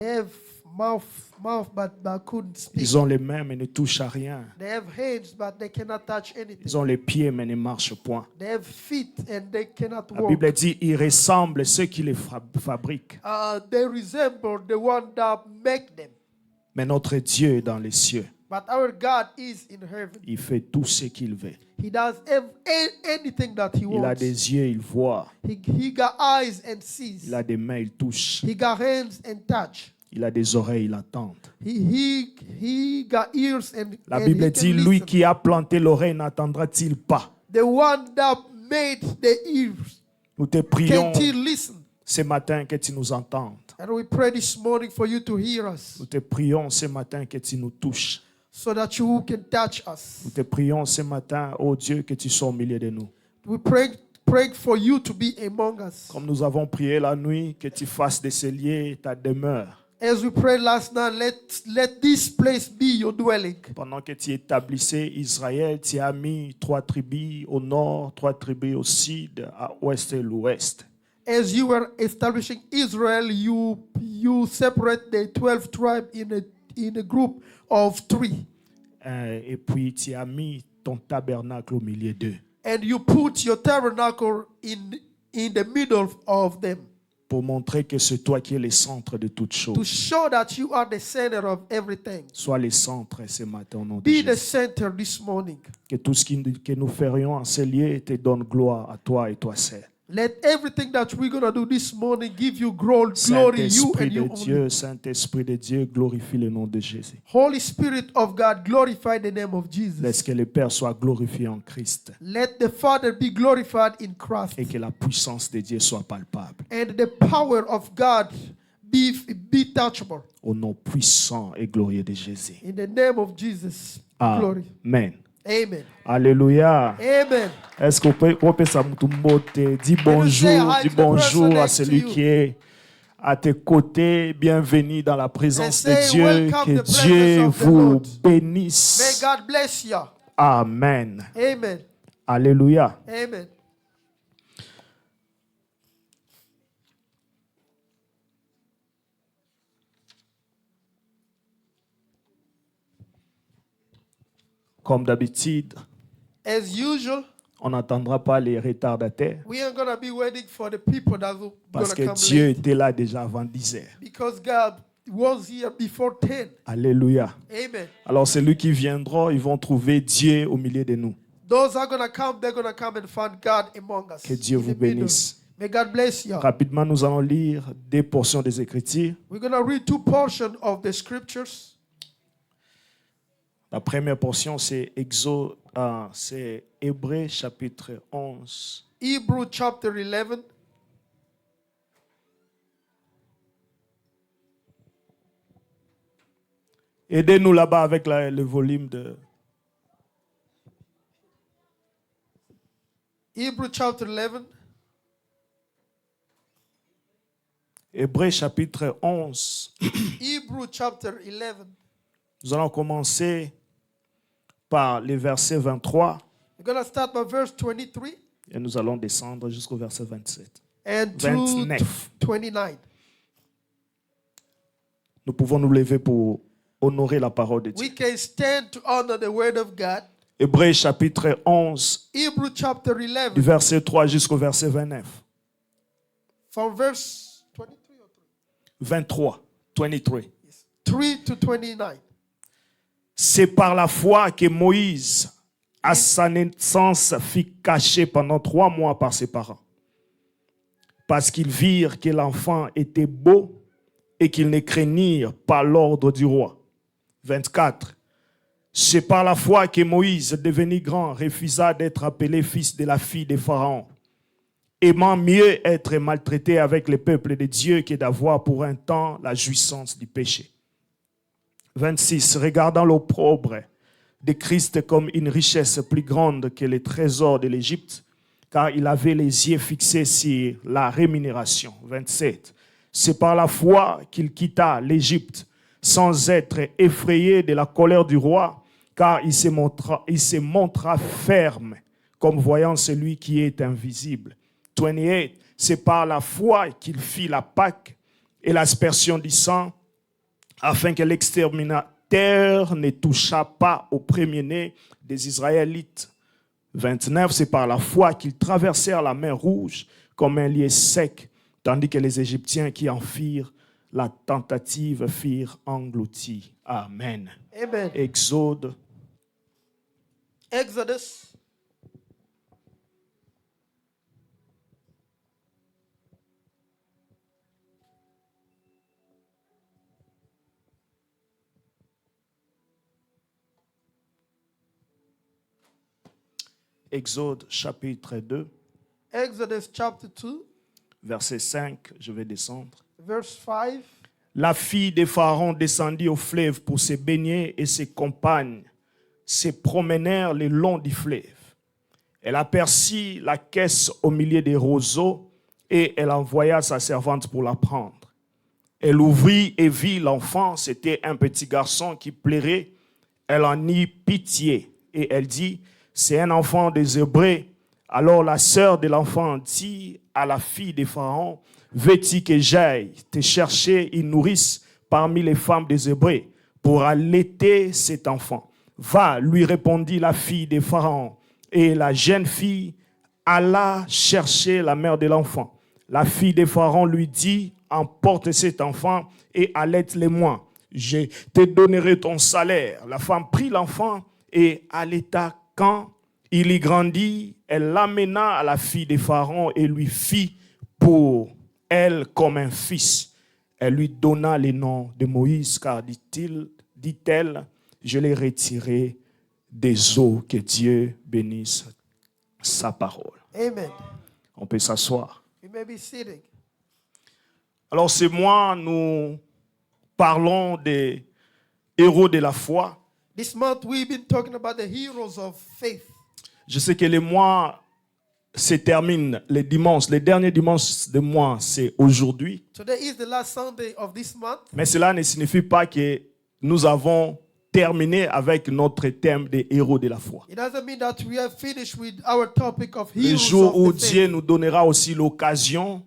They have mouth but couldn't speak. Ils ont les mains mais ne touchent à rien. They have hands but they cannot touch anything. Ils ont les pieds mais ne marchent point. They have feet and they cannot La walk. Bible dit, ils ressemblent à ceux qui les fabriquent. They resemble the one that make them. Mais notre Dieu est dans les cieux. But our God is in heaven. Il fait tout ce qu'il veut. He does anything that he Il a wants. des yeux, il voit. He got eyes and sees. Il a des mains, il touche. He got hands and touch. Il a des oreilles, il entend. He got ears and La and Bible he can dit, lui listen. qui a planté l'oreille n'attendra-t-il pas? The one that made the ears, Nous te prions can't he listen? ce matin que tu nous entendes. And we pray this morning for you to hear us, Nous te prions ce matin que tu nous touches. so that you can touch us. Nous te prions ce matin, oh Dieu, que tu sois au milieu de nous. We pray for you to be among us. Comme nous avons prié la nuit, que tu fasses de ce lieu ta demeure. As we prayed last night, let this place be your dwelling. Pendant que tu établissais Israël, tu as mis 3 tribus au nord, 3 tribus au sud, à l'ouest et l'ouest. As you were establishing Israel, you separate the 12 tribes in a group of 3. Et puis tu as mis ton tabernacle au milieu d'eux. And you put your tabernacle in the middle of them, Pour montrer que c'est toi qui es le centre de toutes to choses. show that you are the center of everything. Sois le centre ce matin au nom de Be the Jésus. center this morning. Que tout ce que nous ferions en ce lieu te donne gloire à toi et toi seul. Let everything that we're going to do this morning give you glory, you Saint-Esprit and you de only. Dieu, Saint-Esprit de Dieu, glorifie le nom de Jésus. Holy Spirit of God, glorify the name of Jesus. Laisse que le Père soit glorifié en Christ Let the Father be glorified in Christ. et que la puissance de Dieu soit palpable. And the power of God be touchable. Au nom puissant et glorieux de Jésus. In the name of Jesus. Glory. Amen. Amen. Alléluia. Amen. Est-ce qu'on peut ça dis bonjour à celui qui est à tes côtés. Bienvenue dans la présence de Dieu. Que Dieu vous May bénisse. God bless you. Amen. Amen. Alléluia. Amen. Comme d'habitude, As usual, on n'attendra pas les retardataires we are going to be waiting for the people that will parce gonna que come Dieu late. était là déjà avant 10 heures. Because God was here before 10. Alléluia. Amen. Alors celui qui viendra, ils vont trouver Dieu au milieu de nous. Those are going to come, they're going to come and find God among us. Que Dieu in vous the middle. bénisse. May God bless you. Rapidement, nous allons lire des portions des Écritures. We're going to read 2 portions of the scriptures. La première portion, c'est c'est Hébreux chapitre 11. Hebrew chapter 11. Aidez-nous là-bas avec le volume de... Hebrew chapter 11. Hébreux chapitre 11. Hebrew chapter 11. Nous allons commencer par le verset 23 We're going to start by verse 23 et nous allons descendre jusqu'au verset 27. and through 29. 29. Nous pouvons nous lever pour honorer la parole de Dieu. We can stand to honor the word of God. Hébreux chapitre 11, Hebrew chapter du 11 verset 3 jusqu'au verset 29. from verse 23 or 23. 23. yes, 3 to 29. C'est par la foi que Moïse, à sa naissance, fut caché pendant 3 mois par ses parents. Parce qu'ils virent que l'enfant était beau et qu'ils ne craignirent pas l'ordre du roi. 24. C'est par la foi que Moïse, devenu grand, refusa d'être appelé fils de la fille de Pharaon, aimant mieux être maltraité avec le peuple de Dieu que d'avoir pour un temps la jouissance du péché. 26. Regardant l'opprobre de Christ comme une richesse plus grande que les trésors de l'Égypte, car il avait les yeux fixés sur la rémunération. 27. C'est par la foi qu'il quitta l'Égypte sans être effrayé de la colère du roi, car il se montra ferme comme voyant celui qui est invisible. 28. C'est par la foi qu'il fit la Pâque et l'aspersion du sang afin que l'exterminateur ne touchât pas au premier-né des Israélites. 29, c'est par la foi qu'ils traversèrent la mer Rouge comme un lieu sec, tandis que les Égyptiens qui en firent la tentative firent engloutir. Amen. Amen. Exode. Exodus Exode chapitre 2, Exodus chapter 2, verset 5, je vais descendre. verse 5. La fille de Pharaon descendit au fleuve pour se baigner et ses compagnes se promenèrent le long du fleuve. Elle aperçut la caisse au milieu des roseaux et elle envoya sa servante pour la prendre. Elle ouvrit et vit l'enfant, c'était un petit garçon qui pleurait. Elle en eut pitié et elle dit, c'est un enfant des Hébreux. Alors la sœur de l'enfant dit à la fille de Pharaon, veux-tu que j'aille te chercher une nourrice parmi les femmes des Hébreux pour allaiter cet enfant? Va, lui répondit la fille de Pharaon. Et la jeune fille alla chercher la mère de l'enfant. La fille de Pharaon lui dit, emporte cet enfant et allaite-le-moi. Je te donnerai ton salaire. La femme prit l'enfant et allaita. Quand il y grandit, elle l'amena à la fille de Pharaon et lui fit pour elle comme un fils. Elle lui donna le nom de Moïse, car dit-elle, je l'ai retiré des eaux. Que Dieu bénisse sa parole. Amen. On peut s'asseoir. You may be sitting. Alors ce mois, nous parlons des héros de la foi. This month we've been talking about the heroes of faith. Je sais que le mois se termine le dimanche. Le dernier dimanche de mois, c'est aujourd'hui. Today is the last Sunday of this month. Mais cela ne signifie pas que nous avons terminé avec notre thème des héros de la foi. It doesn't mean that we have finished with our topic of Le heroes jour où of the Dieu faith. nous donnera aussi l'occasion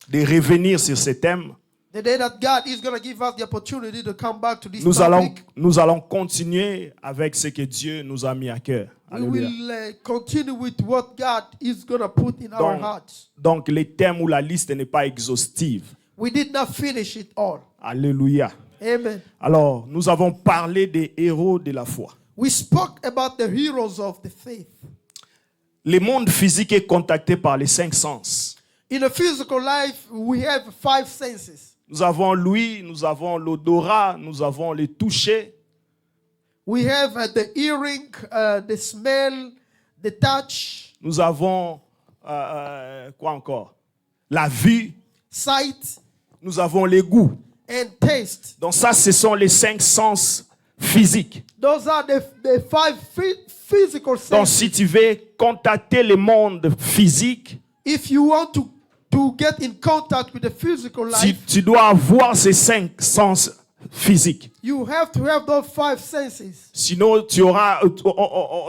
de revenir sur ce thème, The day that God is going to give us the opportunity to come back to this nous topic, allons continuer avec ce que Dieu nous a mis à cœur. we Alléluia. will continue with what God is going to put in our hearts. Donc, le thème ou la liste n'est pas exhaustive. We did not finish it all. Alléluia. Amen. Alors, nous avons parlé des héros de la foi. We spoke about the heroes of the faith. Le monde physique est contacté par les 5 sens. In a physical life, we have 5 senses. Nous avons l'ouïe, nous avons l'odorat, nous avons le toucher, We have the hearing, the smell, the touch, nous avons quoi encore? La vue, sight, nous avons les goûts. and taste. Donc ça, ce sont les 5 sens physiques. Those are the 5 physical Donc senses. si tu veux contacter le monde physique, If you want to get in contact with the physical life, tu dois avoir ces 5 sens physiques. you have to have those 5 senses. Sinon,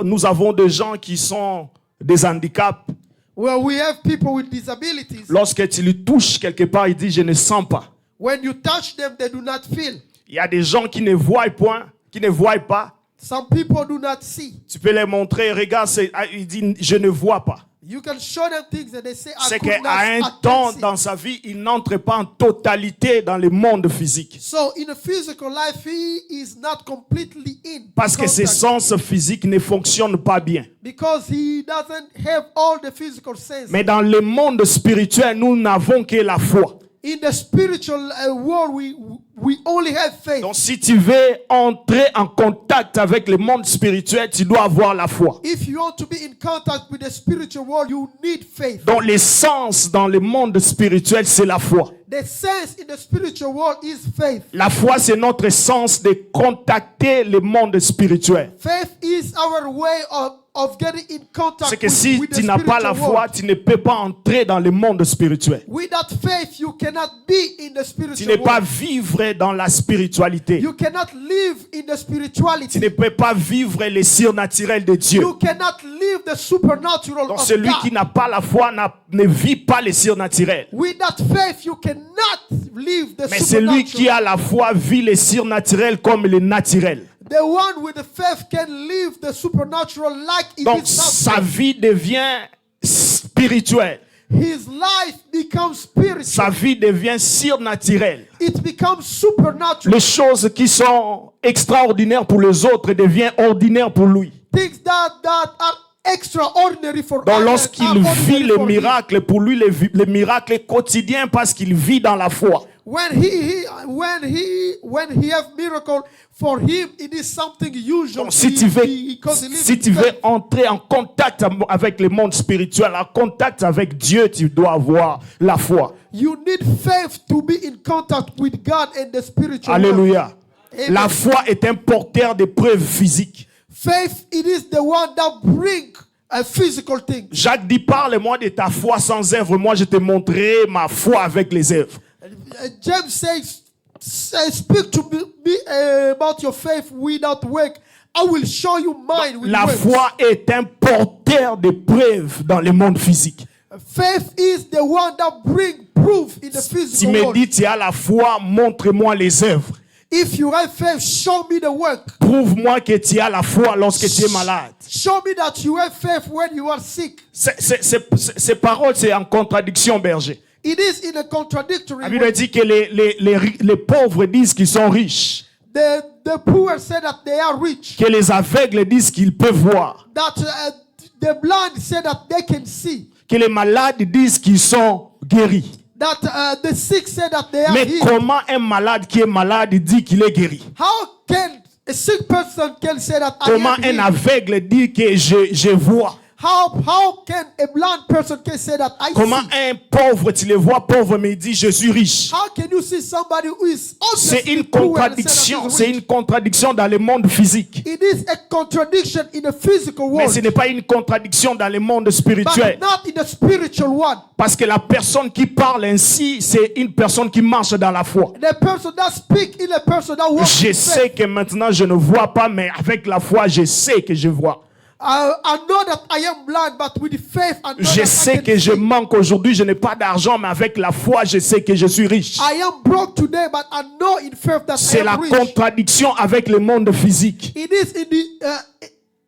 nous avons des gens qui sont des handicaps. Well, we have people with disabilities. Lorsque tu les touches quelque part, ils disent « je ne sens pas ». When you touch them, they do not feel. Il y a des gens qui ne voient point, qui ne voient pas. Some people do not see. Tu peux les montrer, regarde, il dit je ne vois pas. You can show them things and they say, I C'est could qu'à not, un I temps can't see. dans sa vie, il n'entre pas en totalité dans le monde physique. So in a physical life, he is not completely in. Parce que ses contact sens physiques ne fonctionnent pas bien. because he doesn't have all the physical sense. Mais dans le monde spirituel, nous n'avons que la foi. In the spiritual world, we only have faith. Donc si tu veux entrer en contact avec le monde spirituel, tu dois avoir la foi. If you want to be in contact with the spiritual world, you need faith. Donc l'essence dans le monde spirituel, c'est la foi. The sense in the spiritual world is faith. La foi, c'est notre sens de contacter le monde spirituel. Faith is our way of getting in contact C'est que si with the tu n'as pas la spiritual foi, world. tu ne peux pas entrer dans le monde spirituel. Without faith, you cannot be in the Tu spiritual ne peux pas world. vivre dans la spiritualité. You cannot live in the Tu spirituality. ne peux pas vivre les surnaturels de Dieu. You cannot live the supernatural Donc of celui qui God. n'a pas la foi ne vit pas les surnaturels. Without faith, you cannot live the Mais celui qui supernatural. a la foi vit les surnaturels comme les naturels. The one with the faith can live the supernatural like it Donc is sa natural. vie devient spirituelle. His life becomes spiritual. Sa vie devient surnaturelle. It becomes supernatural. Les choses qui sont extraordinaires pour les autres deviennent ordinaires pour lui. Things that are extraordinary for Donc others lorsqu'il are vit ordinary les for him. miracles, pour lui les miracles quotidiens parce qu'il vit dans la foi. When he have miracle, for him it is something usual. Donc si tu veux, because he lives si in tu veux faith. entrer en contact avec le monde spirituel, en contact avec Dieu, tu dois avoir la foi. You need faith to be in contact with God and the spiritual world. Alléluia. Amen. La foi est un porteur de preuves physiques. Faith, it is the one that brings a physical thing. Jacques dit, parle-moi de ta foi sans œuvre, moi je te montrerai ma foi avec les œuvres. James says, speak to me about your faith without work. I will show you mine with La works. foi est un porteur de preuves dans le monde physique. Faith is the one that brings proof in the Tu physical me world. dis, tu as la foi, montre-moi les œuvres. If you have faith, show me the work. Prouve-moi que tu as la foi lorsque tu es malade. Show me that you have faith when you are sick. Ces paroles, c'est en contradiction, berger. It is in a contradictory La Bible way. dit que les pauvres disent qu'ils sont riches, The poor say that they are rich. que les aveugles disent qu'ils peuvent voir, That the blind say that they can see. que les malades disent qu'ils sont guéris. That the sick say that they are Mais healed. comment un malade qui est malade dit qu'il est guéri? How can a sick person can say that I Comment am un healed? aveugle dit que je vois? How can a blind person can say that I Comment see? un pauvre, tu le vois pauvre, mais il dit je suis riche? How can you see somebody who is C'est obviously une poor and say that contradiction, he's c'est rich? une contradiction dans le monde physique. It is a contradiction in the physical Mais world, ce n'est pas une contradiction dans le monde spirituel. but not in the spiritual one. Parce que la personne qui parle ainsi, c'est une personne qui marche dans la foi. The person that speaks is a person that walks Je in sais faith. que maintenant je ne vois pas, mais avec la foi, je sais que je vois. I know that I am blind, but with faith, I know Je that I sais can que je see. manque aujourd'hui, je n'ai pas d'argent, mais avec la foi, je sais que je suis riche. I am broke today, but I know in faith that I C'est la am rich. contradiction avec le monde physique. It is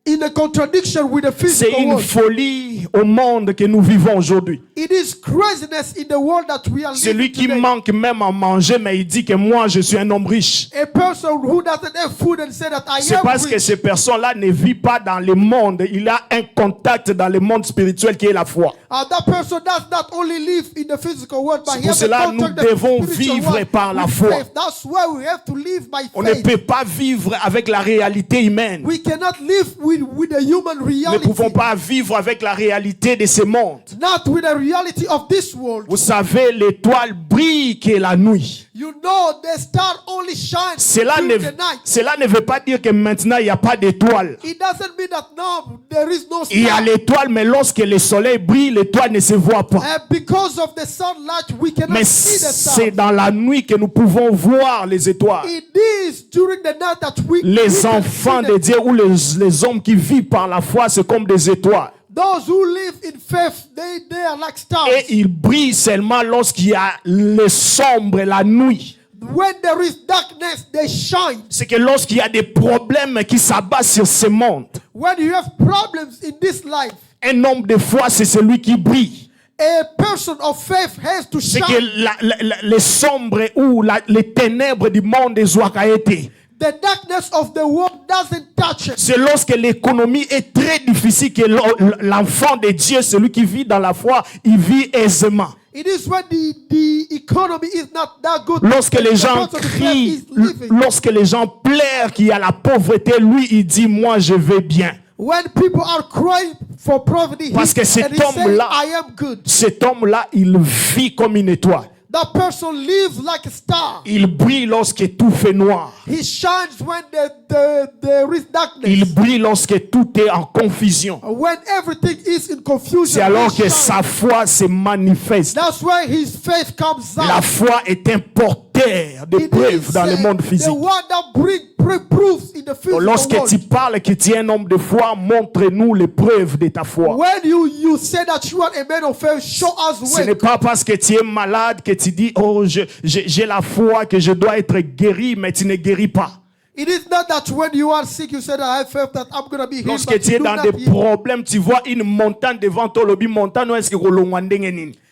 in a contradiction with the C'est physical une world. folie au monde que nous vivons aujourd'hui. It is craziness in the world that we are living Celui qui today. manque même à manger, mais il dit que moi, je suis un homme riche. A person who doesn't have food and say that I C'est am parce que rich. ces personnes-là ne vivent pas dans le monde. Il a un contact dans le monde spirituel qui est la foi. That person does not only live in the physical world, but C'est he pour has a cela nous contact in the devons spiritual vivre world par la with foi. faith. That's why we have to live by On ne faith. peut pas vivre avec la réalité humaine. We cannot live with the human Nous ne reality. pouvons pas vivre avec la réalité de ce monde. Not with the reality of this world. Vous savez, l'étoile brille que la nuit. You know, the star only shines Cela during the night. ne veut pas dire que maintenant il n'y a pas d'étoile. It doesn't mean that now there is no Il y a star. l'étoile, mais lorsque le soleil brille, l'étoile ne se voit pas. Because of the sunlight, we cannot Mais see the star. c'est dans la nuit que nous pouvons voir les étoiles. It is during the night that we Les can enfants see de them. Dieu ou les hommes qui vivent par la foi, c'est comme des étoiles. Those who live in faith, they are like stars. Et ils brillent seulement lorsqu'il y a le sombre, la nuit. When there is darkness, they shine. C'est que lorsqu'il y a des problèmes qui s'abattent sur ce monde, When you have problems in this life, un homme de foi, c'est celui qui brille. a person of faith has to C'est shine. que les sombres ou les ténèbres du monde des été. The darkness of the world doesn't touch it. C'est lorsque l'économie est très difficile que l'enfant de Dieu, celui qui vit dans la foi, il vit aisément. It is when the economy is not that good. Lorsque that les the gens person of faith crient, is living. lorsque les gens pleurent qu'il y a la pauvreté, lui, il dit, moi, je vais bien. When people are crying for poverty, Parce que cet and he says, homme-là- I am good. Cet homme-là, il vit comme une étoile. That person lives like a star. Il brille lorsque tout fait noir. He shines when there is darkness. Il brille lorsque tout est en confusion. When everything is in confusion. C'est alors he que shines. sa foi se manifeste. That's why his faith comes out. La foi est un porteur de It preuves is, dans le monde the physique. one that bring proofs in the Donc, physical lorsque world. tu parles que tu es un homme de foi, montre-nous les preuves de ta foi. When you say that you are a man of faith, show us Ce when. n'est pas parce que tu es malade que tu dis, oh, j'ai la foi que je dois être guéri, mais tu ne guéris pas. It is not that when you are sick, you say that I have faith that I'm going to be healed. Lorsque But tu you es do dans not des heal. problèmes, tu vois une montagne devant toi, le montagne, est-ce que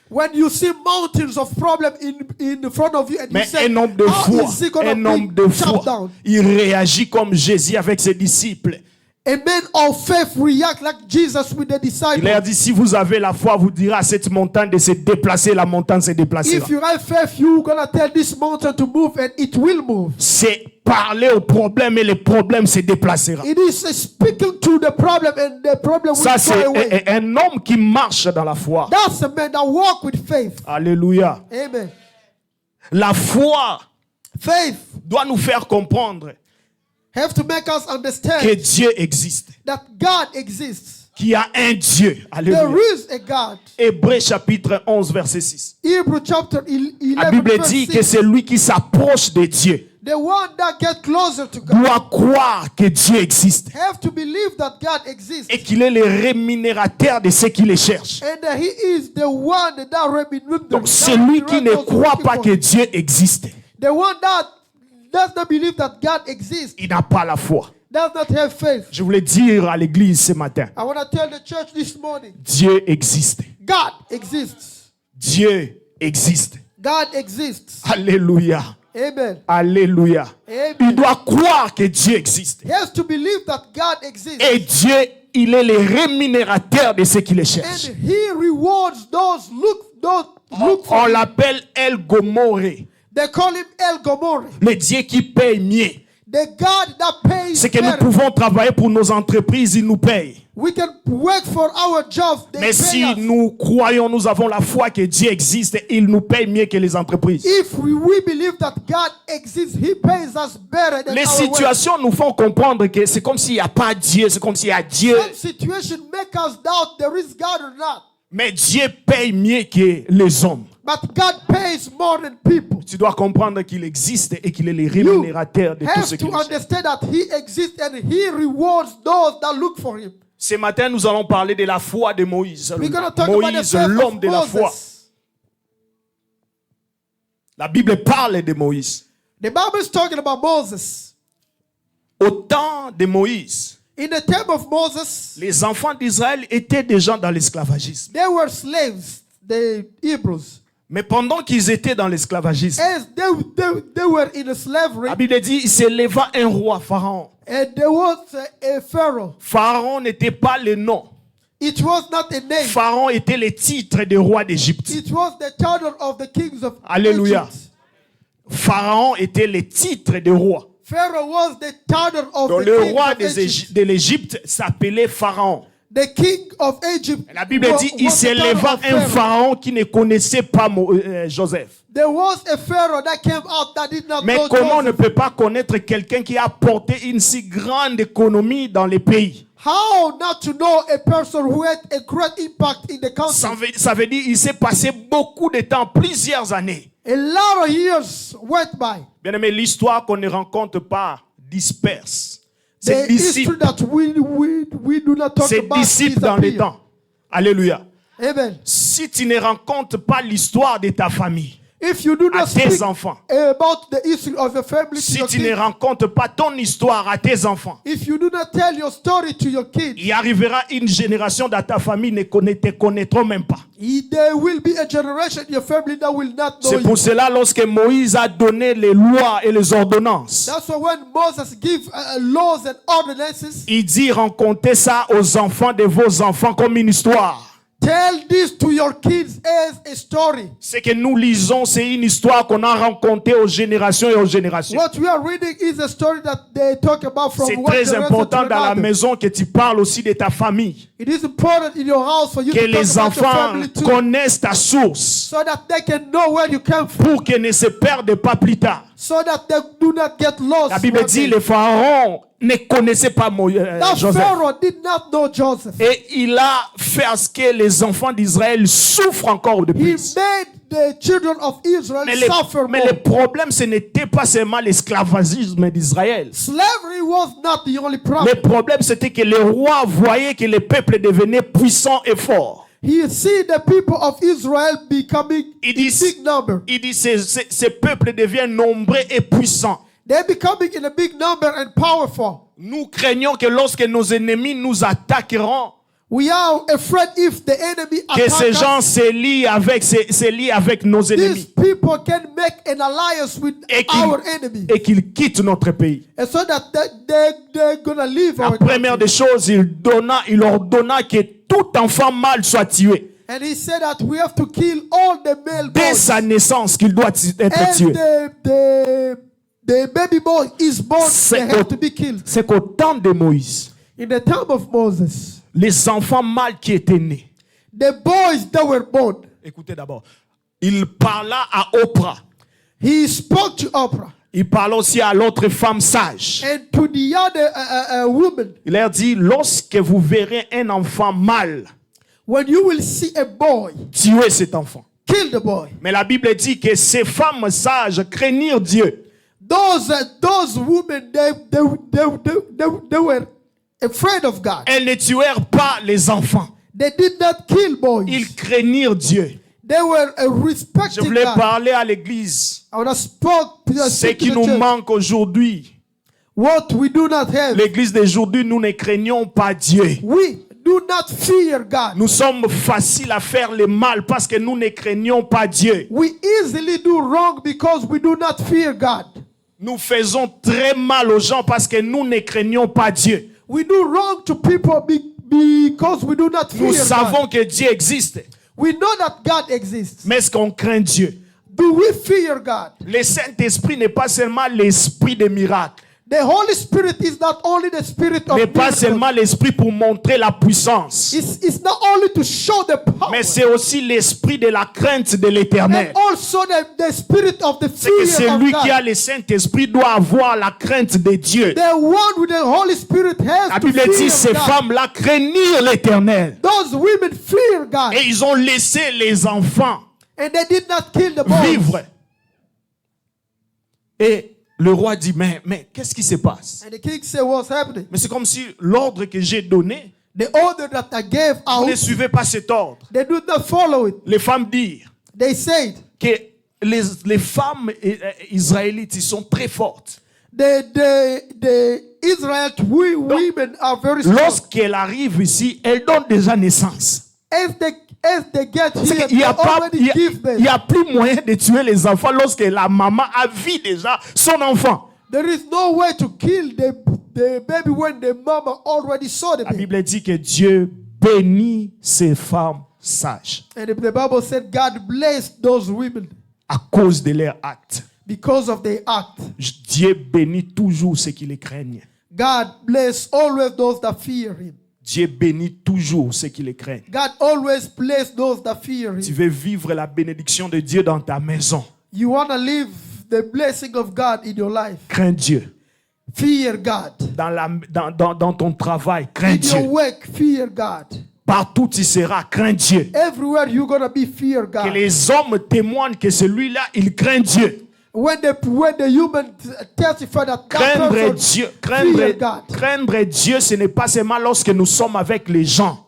When you see mountains of problem in front of you and you mais say, un homme de how foi, is he going un to homme de be chopped foi, down? il réagit comme Jésus avec ses disciples. A man of faith react like Jesus with the Il disciples. leur dit, si vous avez la foi, vous direz à cette montagne de se déplacer, la montagne se déplacera. If you have faith, you're going to tell this mountain to move and it will move. C'est parler au problème et le problème se déplacera. It is speaking to the problem and the problem will Ça, go c'est away. un homme qui marche dans la foi. That's a man that walk with faith. Alléluia. Amen. La foi Faith doit nous faire comprendre have to make us understand que Dieu existe. that God exists. Qu'il y a un Dieu. There Alléluia. is a God. Hébreux chapitre 11, verset 6. Hebrew chapter 11 La Bible verse dit 6. que celui qui s'approche de Dieu The one that gets closer to God doit croire que Dieu existe have to believe that God exists. et qu'il est le rémunérateur de ceux qui le cherchent. And that he is the one that remunerates. Donc celui qui ne croit pas que Dieu existe, The one that does not believe that God exists il n'a pas la foi. does not have faith. Je voulais dire à l'église ce matin, I want to tell the church this morning, Dieu existe. God exists. Dieu existe. God exists. Alléluia. Amen. Alléluia. Amen. Il doit croire que Dieu existe. He has to believe that God exists. Et Dieu, il est le rémunérateur de ceux qui le cherchent. And he rewards those look for On him. l'appelle El Gomorré, They call him El Gomorrah. le Dieu qui paye mieux. The God that pays C'est que nous better. pouvons travailler pour nos entreprises, il nous paye. We can work for our jobs. They Mais pay si us. nous croyons, nous avons la foi que Dieu existe, il nous paye mieux que les entreprises. If we believe that God exists, he pays us better than Les our work. situations nous font comprendre que c'est comme s'il n'y a pas Dieu, c'est comme s'il y a Dieu. Some situation make us doubt there is God or not. Mais Dieu paye mieux que les hommes. But God pays more than people. Tu dois comprendre qu'il existe et qu'il est le rémunérateur de tout Have ce qui to le cherche. understand that he exists and he rewards those that look for him. Ce matin, nous allons parler de la foi de Moïse. We're going to talk about the Moïse, faith l'homme of de la foi. Moses. La Bible parle de Moïse. The Bible is talking about Moses. Au temps de Moïse, In the time of Moses, les enfants d'Israël étaient déjà dans l'esclavagisme. they were slaves, the Hebrews. Mais pendant qu'ils étaient dans l'esclavagisme, As they were in slavery, la Bible dit, il s'éleva un roi, Pharaon. and there was a Pharaoh. Pharaon n'était pas le nom. It was not a name. Pharaon était le titre de roi d'Égypte. It was the title of the kings of Alléluia. Egypt. Pharaon était le titre de roi. Pharaoh was the title of Donc the le king roi of Egypt. de l'Égypte s'appelait Pharaon. The king of Egypt. La Bible dit, il was the title s'éleva of un Pharaoh. Pharaon qui ne connaissait pas Joseph. There was a Pharaoh that came out that did not Mais know comment on ne Joseph. peut pas connaître quelqu'un qui a apporté une si grande économie dans les pays? How not to know a person who had a great impact in the country? Ça veut dire qu'il s'est passé beaucoup de temps, plusieurs années. A lot of years went by. Bien aimé, l'histoire qu'on ne rencontre pas disperse. The C'est history disciple, that we do not talk c'est about disciple dans les disappear. temps. Alléluia. Amen. Si tu ne rencontres pas l'histoire de ta famille, If you do à not tes speak enfants, about the history of your family to si your tu ne kids, rencontres pas ton histoire à tes enfants, if you do not tell your story to your kids, il arrivera une génération dans ta famille ne te connaîtront même pas. there will be a generation in your family that will not know C'est you. pour cela lorsque Moïse a donné les lois et les ordonnances, That's why when Moses gives laws and ordinances, il dit racontez ça aux enfants de vos enfants comme une histoire. Tell this to your kids as a story. Ce que nous lisons, c'est une histoire qu'on a racontée aux générations et aux générations. What we are reading is a story that they talk about from C'est one très generation important to dans la another. maison que tu parles aussi de ta famille. It is important in your house for you Que to les talk about your enfants family too, connaissent ta source so that they can know where you came from, pour qu'ils ne se perdent pas plus tard. so that they do not get lost. La Bible one dit day. le pharaon ne connaissait pas That Joseph. Pharaoh did not know Joseph. Et il a fait à ce que les enfants d'Israël souffrent encore de He plus. made the children of Israel suffer Mais more. le problème, ce n'était pas seulement l'esclavagisme d'Israël. Slavery was not the only problem. Le problème, c'était que le roi voyait que le peuple devenait puissant et fort. He see the people of Israel becoming Il in dit, big number. il dit ces peuples deviennent nombreux et puissants. They're becoming in a big number and powerful. Nous craignons que lorsque nos ennemis nous attaqueront, We are afraid if the enemy que ces attacks gens us, se lient avec nos these ennemis people can make an alliance with et our enemy. qu'ils quittent notre pays. And so that they're gonna leave La our première des country. choses, il ordonna que tout enfant mâle soit tué. And he said that we have to kill all the male Dès boys. sa naissance, qu'il doit être As tué. the baby boy is born, C'est they have to be killed. C'est qu'au temps de Moïse, In the time of Moses, les enfants mâles qui étaient nés, the boys that were born, écoutez d'abord, il parla à Oprah. he spoke to Oprah Il parla aussi à l'autre femme sage. and to the other woman. Il leur dit, lorsque vous verrez un enfant mâle, When you will see a boy, tuez cet enfant. kill the boy. Mais la Bible dit que ces femmes sages craignirent Dieu. Those women, they were afraid of God. Elles ne tuèrent pas les enfants. They did not kill boys. Ils craignirent Dieu. They were Je respecting voulais God. parler à l'église. I want to spoke to the Ce qui to the nous church. manque aujourd'hui, What we do not have. l'église d'aujourd'hui, nous ne craignons pas Dieu. We do not fear God. Nous sommes faciles à faire le mal parce que nous ne craignons pas Dieu. We easily do wrong because we do not fear God. Nous faisons très mal aux gens parce que nous ne craignons pas Dieu. We do wrong to people because we do not fear Nous God. savons que Dieu existe, We know that God exists. mais est-ce qu'on craint Dieu? Do we fear God? Le Saint-Esprit n'est pas seulement l'esprit des miracles, The Holy Spirit is not only the spirit of n'est pas miracles. seulement l'esprit pour montrer la puissance, It's not only to show the power, mais c'est aussi l'esprit de la crainte de l'Éternel. and also the spirit of the C'est que fear of celui qui a God. le Saint-Esprit doit avoir la crainte de Dieu. The one with the Holy Spirit has La to Bible dit fear ces God. femmes-là craignirent l'Éternel. Those women fear God, Et ils ont laissé les enfants and they did not kill the boys. vivre. Et le roi dit, mais qu'est-ce qui se passe? And the king said, "What's happening?" Mais c'est comme si l'ordre que j'ai donné, The order that I gave vous ne out, suivez pas cet ordre. they did not follow it. Les femmes disent They said, que les femmes israélites, ils sont très fortes. the Israelite women are very strong. Lorsqu'elles arrivent ici, elles donnent déjà naissance. As they get C'est here, qu'il they y a pas, already give birth. il y a plus moyen de tuer les enfants lorsque la maman a vu déjà son enfant. There is no way to kill the baby when the mama already saw the La baby. Bible dit que Dieu bénit ces femmes sages And the Bible said God blessed those women à cause de leur acte. because of their act. Dieu bénit toujours ceux qui les craignent. God bless always those that fear Him. Dieu bénit toujours ceux qui les craignent. God always bless those that fear Tu Him. veux vivre la bénédiction de Dieu dans ta maison. You want to live the blessing of God in your life. Crains Dieu. Fear God. Dans ton travail, crains In your Dieu. work, fear God. Partout tu seras, crains Dieu. Everywhere you're going to be, fear Que God. les hommes témoignent que celui-là, il craint Dieu. When the human testify that Craindre person Dieu, fear God. craindre Dieu, ce n'est pas seulement lorsque nous sommes avec les gens.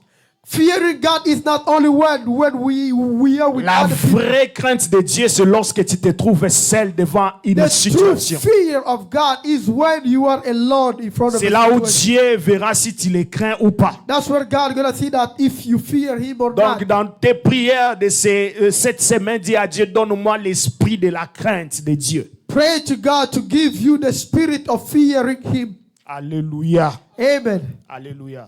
Fearing God is not only when we are with La other people. vraie crainte de Dieu, c'est lorsque tu te trouves seul devant une The true situation. fear of God is when you are alone in front of C'est a là où situation. Dieu verra si tu les crains ou pas. That's where God gonna see that if you fear Him or Donc, not. dans tes prières de cette semaine, dis à Dieu, donne-moi l'esprit de la crainte de Dieu. Pray to God to give you the spirit of fearing Him. Alléluia. Amen. Alléluia.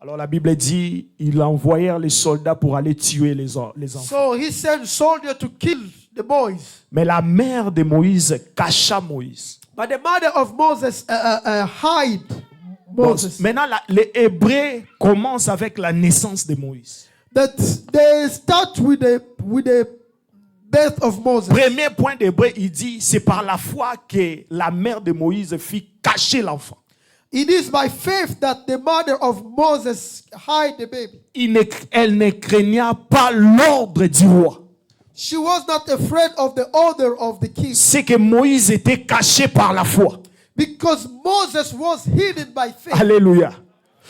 Alors la Bible dit, ils envoyèrent les soldats pour aller tuer les enfants. So he sent soldiers to kill the boys. Mais la mère de Moïse cacha Moïse. But the mother of Moses hid Bon, Moses. maintenant, les Hébreux commencent avec la naissance de Moïse. That they start with the birth of Moses. Premier point d'Hébreu, il dit, c'est par la foi que la mère de Moïse fit cacher l'enfant. It is by faith that the mother of Moses hid the baby. Elle ne craignait pas l'ordre du roi. She was not afraid of the order of the king. C'est que Moïse était caché par la foi. Because Moses was hidden by faith. Alléluia.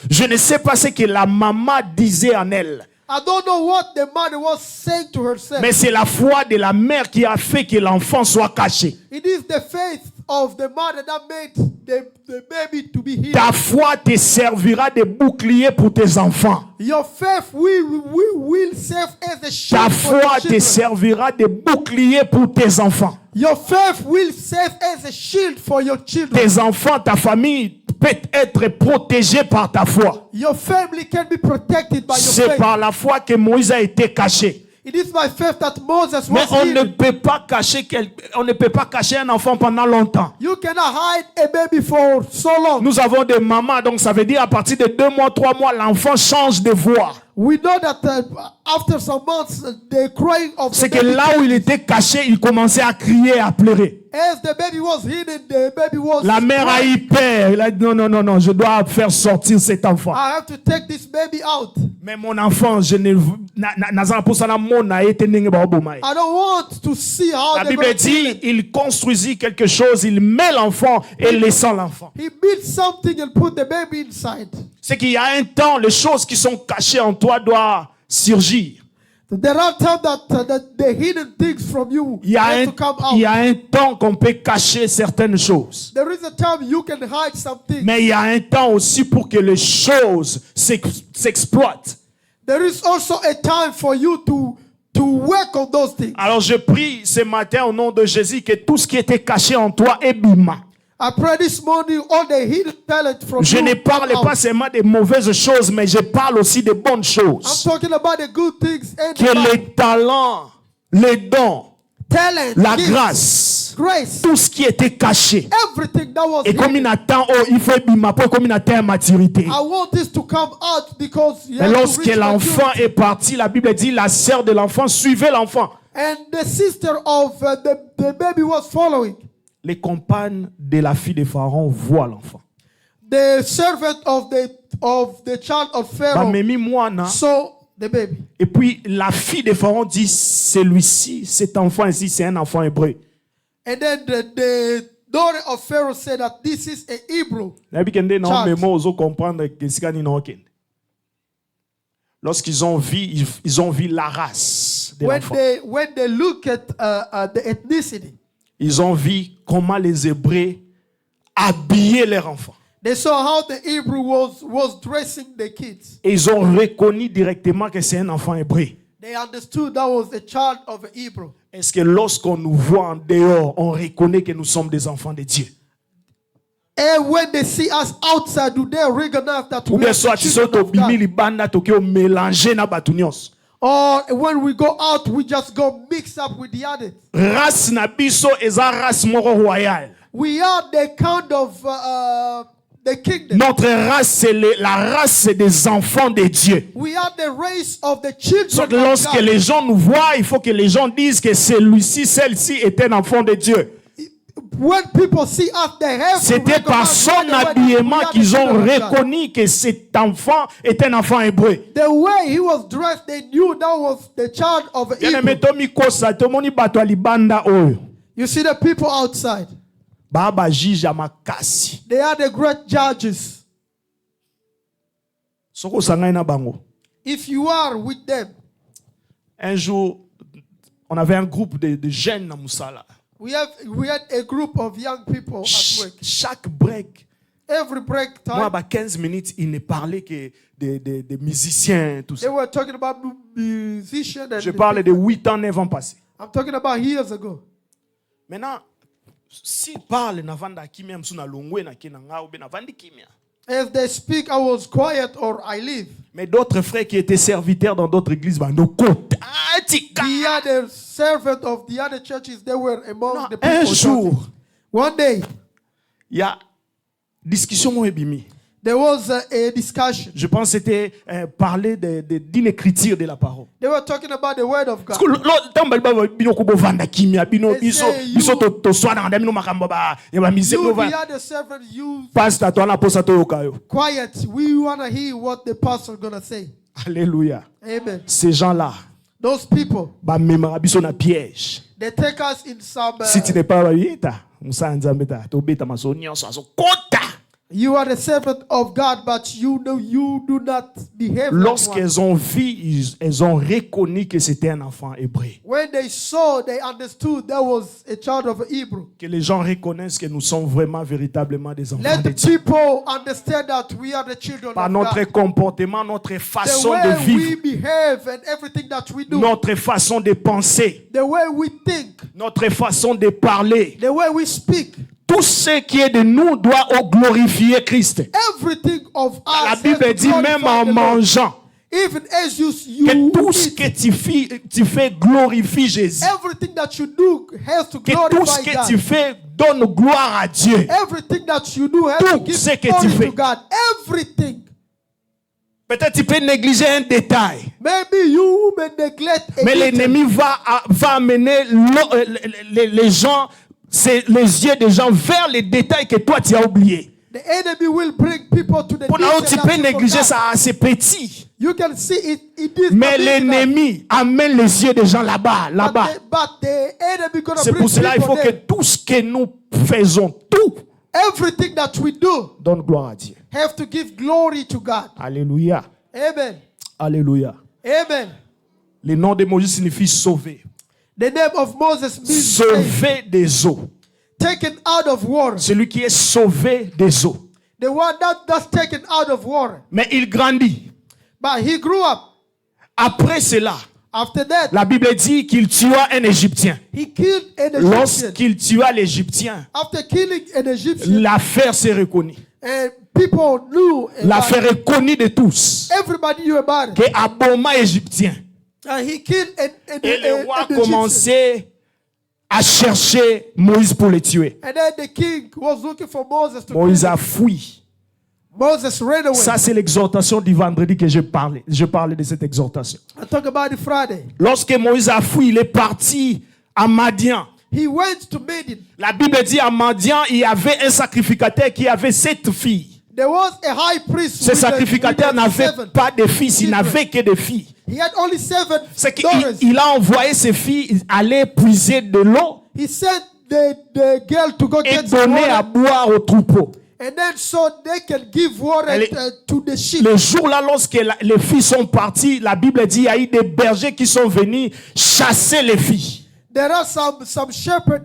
Je ne sais pas ce que la maman disait en elle. I don't know what the mother was saying to herself. Mais c'est la foi de la mère qui a fait que l'enfant soit caché. It is the faith of the mother that made the baby to be hidden. Ta foi te servira de bouclier pour tes enfants. Your faith will serve as a shield Ta for your foi te children. servira de bouclier pour tes enfants. Your faith will serve as a shield for your children. Tes enfants, ta famille peut être protégée par ta foi. Your family can be protected by your C'est faith. par la foi que Moïse a été caché. It is by faith that Moses Mais was on ne hidden. peut pas cacher un enfant pendant longtemps. You cannot hide a baby for so long. Nous avons des mamans, donc ça veut dire à partir de 2 mois, 3 mois, l'enfant change de voix. We know that after some months, the crying of the C'est que baby, là où il était caché, il commençait à crier, à pleurer. as the baby was hidden, the baby was La mère a crying. eu peur. Elle a dit non, je dois faire sortir cet enfant. I have to take this baby out. Mais mon enfant, je ne I don't want to see how La they're Bible going to kill dit, him. il construisit quelque chose, il met l'enfant et laissant l'enfant. He built something and put the baby inside. C'est qu'il y a un temps, les choses qui sont cachées en toi doivent surgir. There are times that the hidden things from you Il y have to come il y out. a un temps qu'on peut cacher certaines choses. There is a time you can hide something. Mais il y a un temps aussi pour que les choses s'exploitent. There is also a time for you to work on those things. Alors je prie ce matin au nom de Jésus que tout ce qui était caché en toi est bima. I pray this morning all the hidden talent from Je you ne come parle out. pas seulement des mauvaises choses, mais je parle aussi des bonnes I'm choses. talking about the good things and Que the bad. les talents, les dons, Talent, la gifts, grâce, grace, tout ce qui était caché. everything that was Et comme il hidden. attend, il faut bima pour comme il atteint maturité. I want this to come out because you Et have to lorsque reach l'enfant maturity. est parti, la Bible dit la sœur de l'enfant suivait l'enfant. And the sister of the baby was following. Les compagnes de la fille de Pharaon voient l'enfant. The servant of the child of Pharaoh Bamemi mwana. saw the baby. Et puis la fille de Pharaon dit celui-ci, cet enfant ici, c'est un enfant hébreu. And then the daughter of Pharaoh said that this is a Hebrew. Lorsqu'ils ont vu la race de When l'enfant. they look at the ethnicity, Ils ont vu comment les Hébreux habillaient leurs enfants. they saw how the Hebrew was dressing the kids. Et ils ont reconnu directement que c'est un enfant hébreu. They understood that was a child of a Hebrew. Est-ce que lorsqu'on nous voit en dehors, on reconnaît que nous sommes des enfants de Dieu? And when they see us outside, do they recognize that Ou we bien are soit the tu children sautes au of God? bimi libanda toki au mélanger na batunios. Or when we go out, we just go mix up with the others. Race na biso eza race moko royale. We are the kind of the kingdom. Notre race c'est la race des enfants de Dieu. We are the race of the children Donc, of lorsque God. les gens nous voient, il faut que les gens disent que celui-ci, celle-ci est un enfant de Dieu. When people see us, they have to C'était par recognize son right away that habillement we are the qu'ils ont children of God. reconnu que cet enfant est un enfant hébreu. The way he was dressed, they knew that was the child of an Bien-aimé, Hebrew. Tomi Kosa, tomoni bato ya libanda oyo. You see the people outside. Baba jija makasi. They are the great judges. Soko sangai na bango. If you are with them, Un jour, on avait un groupe de jeunes na Moussala. we had a group of young people at work. Chaque break, Every break moi, time, 15 minutes, ils ne parlaient que des musiciens, tout they ça. were talking about musicians. And Je parle de 8 ans, 9 ans passés. I'm talking about years ago. Maintenant, s'ils parlent na vanda kimia msuna longwe na kina ngao be na vandi kimia. If they speak, I was quiet or I leave. Mais d'autres frères qui étaient serviteurs dans d'autres églises, nos côtes. The other servants of the other churches, they were among the people. Un jour, One day, il y a discussion mon ébimi. there was a discussion. Je pense que c'était parler d'une écriture de la parole. They were talking about the word of Parce God. que l'autre bino kubo vanda kimia bino They biso say you- biso to swana ndamino makambo ba ya ba mise You, no the va other servant, you pastor to na posa to yokayo. quiet. We want to hear what the pastor gonna say. Alléluia. Amen. Ces gens-là Those people, ba memara biso na piège. they take us in some. Si tu n'es pas babita, musanza mbeta to beta masonyo so kota. You are the servant of God, but you know you do not behave like one. Lorsqu'elles ont vu, elles ont reconnu que c'était un enfant hébreu. When they saw, they understood that was a child of Hebrew. Que les gens reconnaissent que nous sommes vraiment, véritablement des enfants Let de the Dieu. people understand that we are the children Par of notre God. comportement, notre The façon de way we vivre, behave and everything that we do, notre façon de penser, the way we think, notre façon de parler. the way we speak, Tout ce qui est de nous doit glorifier Christ. everything of us. La has Bible to dit même glorify en the Lord. mangeant Even as you que tout ce eat, que tu fais glorifie Jésus. everything that you do has to Que tout ce glorify que tu God. fais donne gloire à Dieu. Everything that you do has to Tout ce give que tu glory fais. to God. Everything. Peut-être tu peux négliger un détail, Maybe you may neglect a mais detail. l'ennemi va amener les gens, c'est les yeux des gens vers les détails que toi tu as oubliés. The enemy will bring people to the Pour là où tu detail peux that you négliger forgot. ça, c'est petit. You can see it is Mais not big enough. l'ennemi amène les yeux des gens là-bas, là-bas. But the enemy gonna C'est bring pour cela qu'il people faut que there. tout ce que nous faisons, tout, Everything that we do donne gloire à Dieu. have to give glory to God. Alléluia. Amen. Alléluia. Amen. Le nom de Moïse signifie sauver. The name of Moses means saved, Sauver des eaux. taken out of water. Celui qui est sauvé des eaux. The one that's taken out of water. Mais il grandit. But he grew up. Après cela, After that, la Bible dit qu'il tua un Égyptien. he killed an Egyptian. Lorsqu'il tua l'Égyptien, After killing an Egyptian, l'affaire s'est reconnue. and people knew about L'affaire it. est connue de tous. Everybody knew about it. Que Aboma égyptien. And he killed Et le roi a an Egyptian. commencé à chercher Moïse pour le tuer. And then the king was looking for Moses to Moïse kill a him. fui. Moses ran away. Ça, c'est l'exhortation du vendredi que je parlais. Je parlais de cette exhortation. I talk about it Friday. Lorsque Moïse a fui, il est parti à Madian. He went to Midian. La Bible dit à Madian, il y avait un sacrificateur qui avait 7 filles. There was a high priest. Ce with sacrificateur with n'avait seven. pas de fils, il n'avait que des filles. He had only 7 C'est qu'il daughters. il a envoyé ses filles aller puiser de l'eau He sent the girl to go et get some donner à water. boire au troupeau. And then so they can give water Elle est- to the sheep. Le jour-là, lorsque les filles sont parties, la Bible dit qu'il y a eu des bergers qui sont venus chasser les filles. There are some shepherds,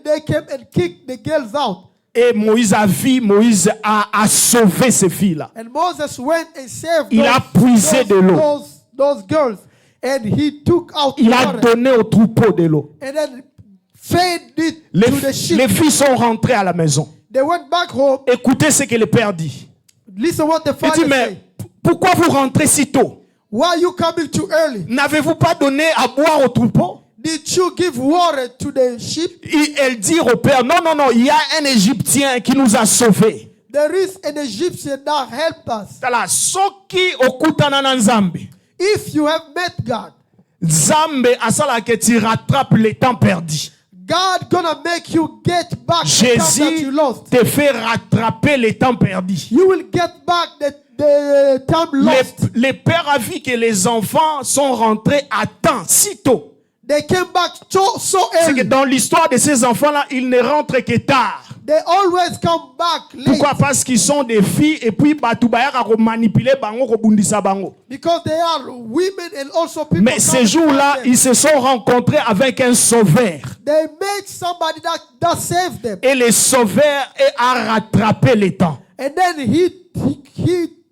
they came and kicked the girls out. Et Moïse a sauvé ces filles-là. And Moses went and saved Il a puisé de l'eau. those girls. And he took out Il the a water. donné au troupeau de l'eau. And then fed it Les, to the sheep. les filles sont rentrées à la maison. They went back home. Écoutez ce que le père dit. Listen what the Il father dit, mais said. pourquoi vous rentrez si tôt? Why are you coming too early? N'avez-vous pas donné à boire au troupeau? Did you give water to the sheep? Elle dit au père, non, il y a un Égyptien qui nous a sauvés. There is an Egyptian that helped us. Tala, soki okutana na Nzambe. If you have met God, Nzambe asala que tu rattrapes le temps perdu. God gonna make you get back the time that you Jésus lost. te fait rattraper le temps perdu. You will get back the time lost. Les pères a vu que les enfants sont rentrés à temps, si tôt. They came back so C'est que early. dans l'histoire de ces enfants-là, ils ne rentrent que tard. They always come back late. Pourquoi? Parce qu'ils sont des filles et puis Batubayaka manipuler bango ko bundisa bango. Because they are women and also people. Mais ces jours-là, ils se sont rencontrés avec un sauveur. They made somebody that saved them. Et le sauveur a rattrapé le temps. And then he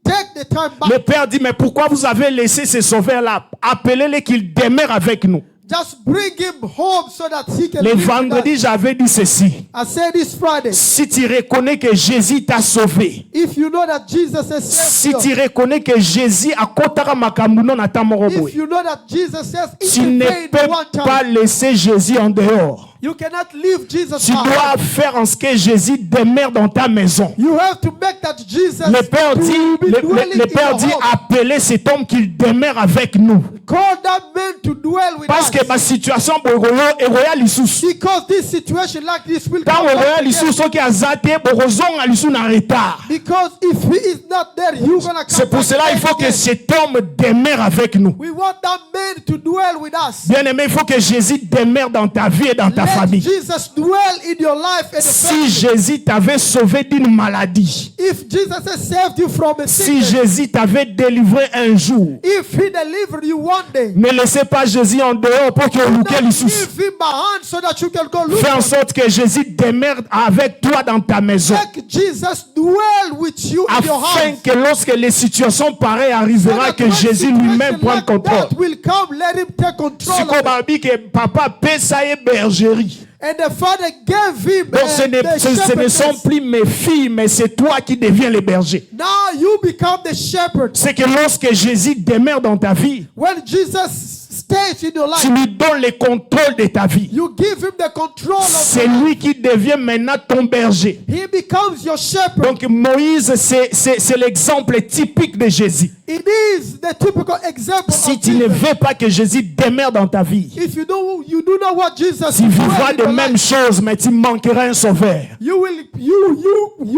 take the time back. Le père dit, mais pourquoi vous avez laissé ce sauveur-là? Appelez-les qu'il demeure avec nous. Just bring him home so that he can Le live with vendredi, us. j'avais dit ceci. I said this Friday, Si tu reconnais que Jésus t'a sauvé, if you know that Jesus has si saved tu you, reconnais que Jésus a kotaka makambu non ata moko boye, if you know that Jesus says tu ne intervene peux one pas time, laisser Jésus en dehors. you cannot leave Jesus Tu out. dois faire en ce que Jésus demeure dans ta maison. You have to make that Jesus Le Père dit, to be dwelling le in Père your dit, home. appelez cet homme qu'il demeure avec nous. Call that man to dwell with Parce us. que ma situation bokoyo eroya lisusu. Because this situation like this will Quand come eroya back again. lisusu soki azate bokozonga lisusu na retard. Because if he is not there, you're gonna come C'est pour back cela il again. faut que cet homme demeure avec nous. We want that man to dwell with us. Bien-aimé, il faut que Jésus demeure dans ta vie et dans ta Let famille. Jesus dwell in your life and the Si family. Jésus t'avait sauvé d'une maladie, If Jesus has saved you from a si sickness, Jésus t'avait délivré un jour, if he delivered you one day, ne laissez pas Jésus en dehors pour qu'il not ait lisusu. give him a hand so that you can go look Fais en for him. sorte que Jésus demeure avec toi dans ta maison. Make Jesus dwell with you in your Afin house. que lorsque les situations pareilles arriveront, So that que when Jésus situation lui-même prenne like contrôle. that will come, let him take control Si of it. Babi que papa paie sa bergerie. And the father gave him Donc ce ne the sont shepherdess. plus mes filles, mais c'est toi qui deviens le berger. Now you become the shepherd. C'est que lorsque Jésus demeure dans ta vie, When Jesus stays in your life, tu lui donnes le contrôle de ta vie. you give him the control of C'est your life. lui qui devient maintenant ton berger. He becomes your shepherd. Donc Moïse, c'est l'exemple typique de Jésus. It is the typical example Si of tu ne Jesus. veux pas que Jésus demeure dans ta vie, If you do not want Jesus tu to vivras dwell in de your mêmes life, choses, mais tu manqueras un sauveur. you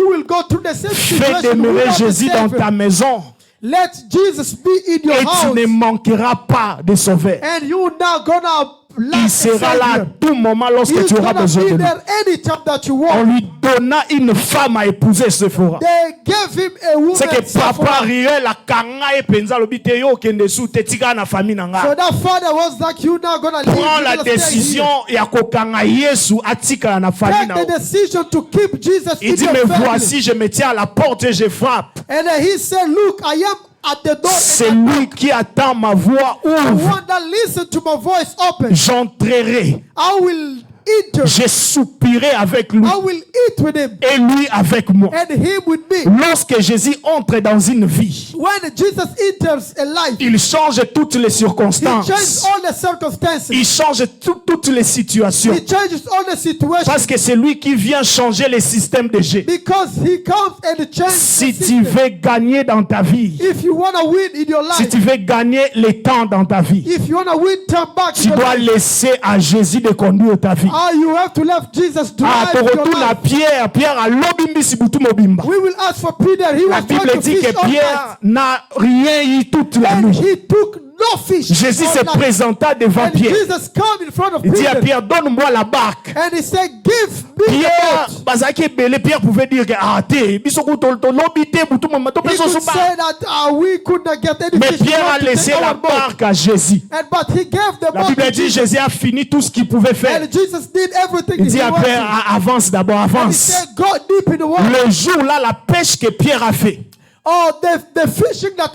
will go through the same Fais situation demeurer without the Jésus dans Savior. ta maison Let Jesus be in et your tu house, ne manqueras pas de sauveur. and you're not gonna Il lack a sera là à Savior. tout moment lorsque He's tu auras gonna besoin be de lui. there anytime that you On want. lui donna une femme à épouser Sephora. They gave him a woman. C'est que papa Sephora. riait la kanga et penza lobi te yo kende sou te tika na famille na So nga. that father was like, you're not gonna leave. Prends You're la gonna stay décision here. ya kokanga Yesu atika na famille na. Take the decision to keep Jesus Il in dit your mais family. voici je me tiens à la porte et je frappe. And then he said, look, I am at the door. C'est And lui qui attend ma voix the ouvre. one that listen to my voice open. J'entrerai. I will enter. Je soupirai avec lui I will eat with him et lui avec moi. and him with me. Lorsque Jésus entre dans une vie, When Jesus enters a life, il change toutes les he changes circonstances. all the circumstances. Il change toutes les situations. He changes all the situations. Parce que c'est lui qui vient changer les systèmes de jeu. Because he comes and changes Si the tu system. veux gagner dans ta vie, If you want to win in your si life, tu veux gagner le temps dans ta vie, if you want to win, turn back tu your dois life. laisser à Jésus de conduire ta vie. You have to let Jesus Ah, drive tu your retournes à life. Pierre. Pierre a l'obimbi butu mobimba. We will ask for Peter. He La was trying Bible to dit fish que all Pierre night. n'a rien eu toute la And nuit. he took no fish. Jésus all se night. présenta devant And Pierre. Jesus came in front of Il dit à Peter. Pierre, donne-moi la barque. And he said, give me Pierre, the boat. bazaki ebele, Pierre pouvait dire que ah te, biso ko to lobi te butu mama to He peso could so say ba. that we could not get any Mais fish. We Pierre want a to laissé take la our boat. barque à Jésus. But he gave the La boat Bible to dit Jesus. Jésus a fini tout ce qu'il pouvait faire. And Jesus did everything Il he dit à wanted. Pierre, avance d'abord, And he avance. said, go deep in the water. Le jour là, la pêche que Pierre a fait, Oh, the fishing that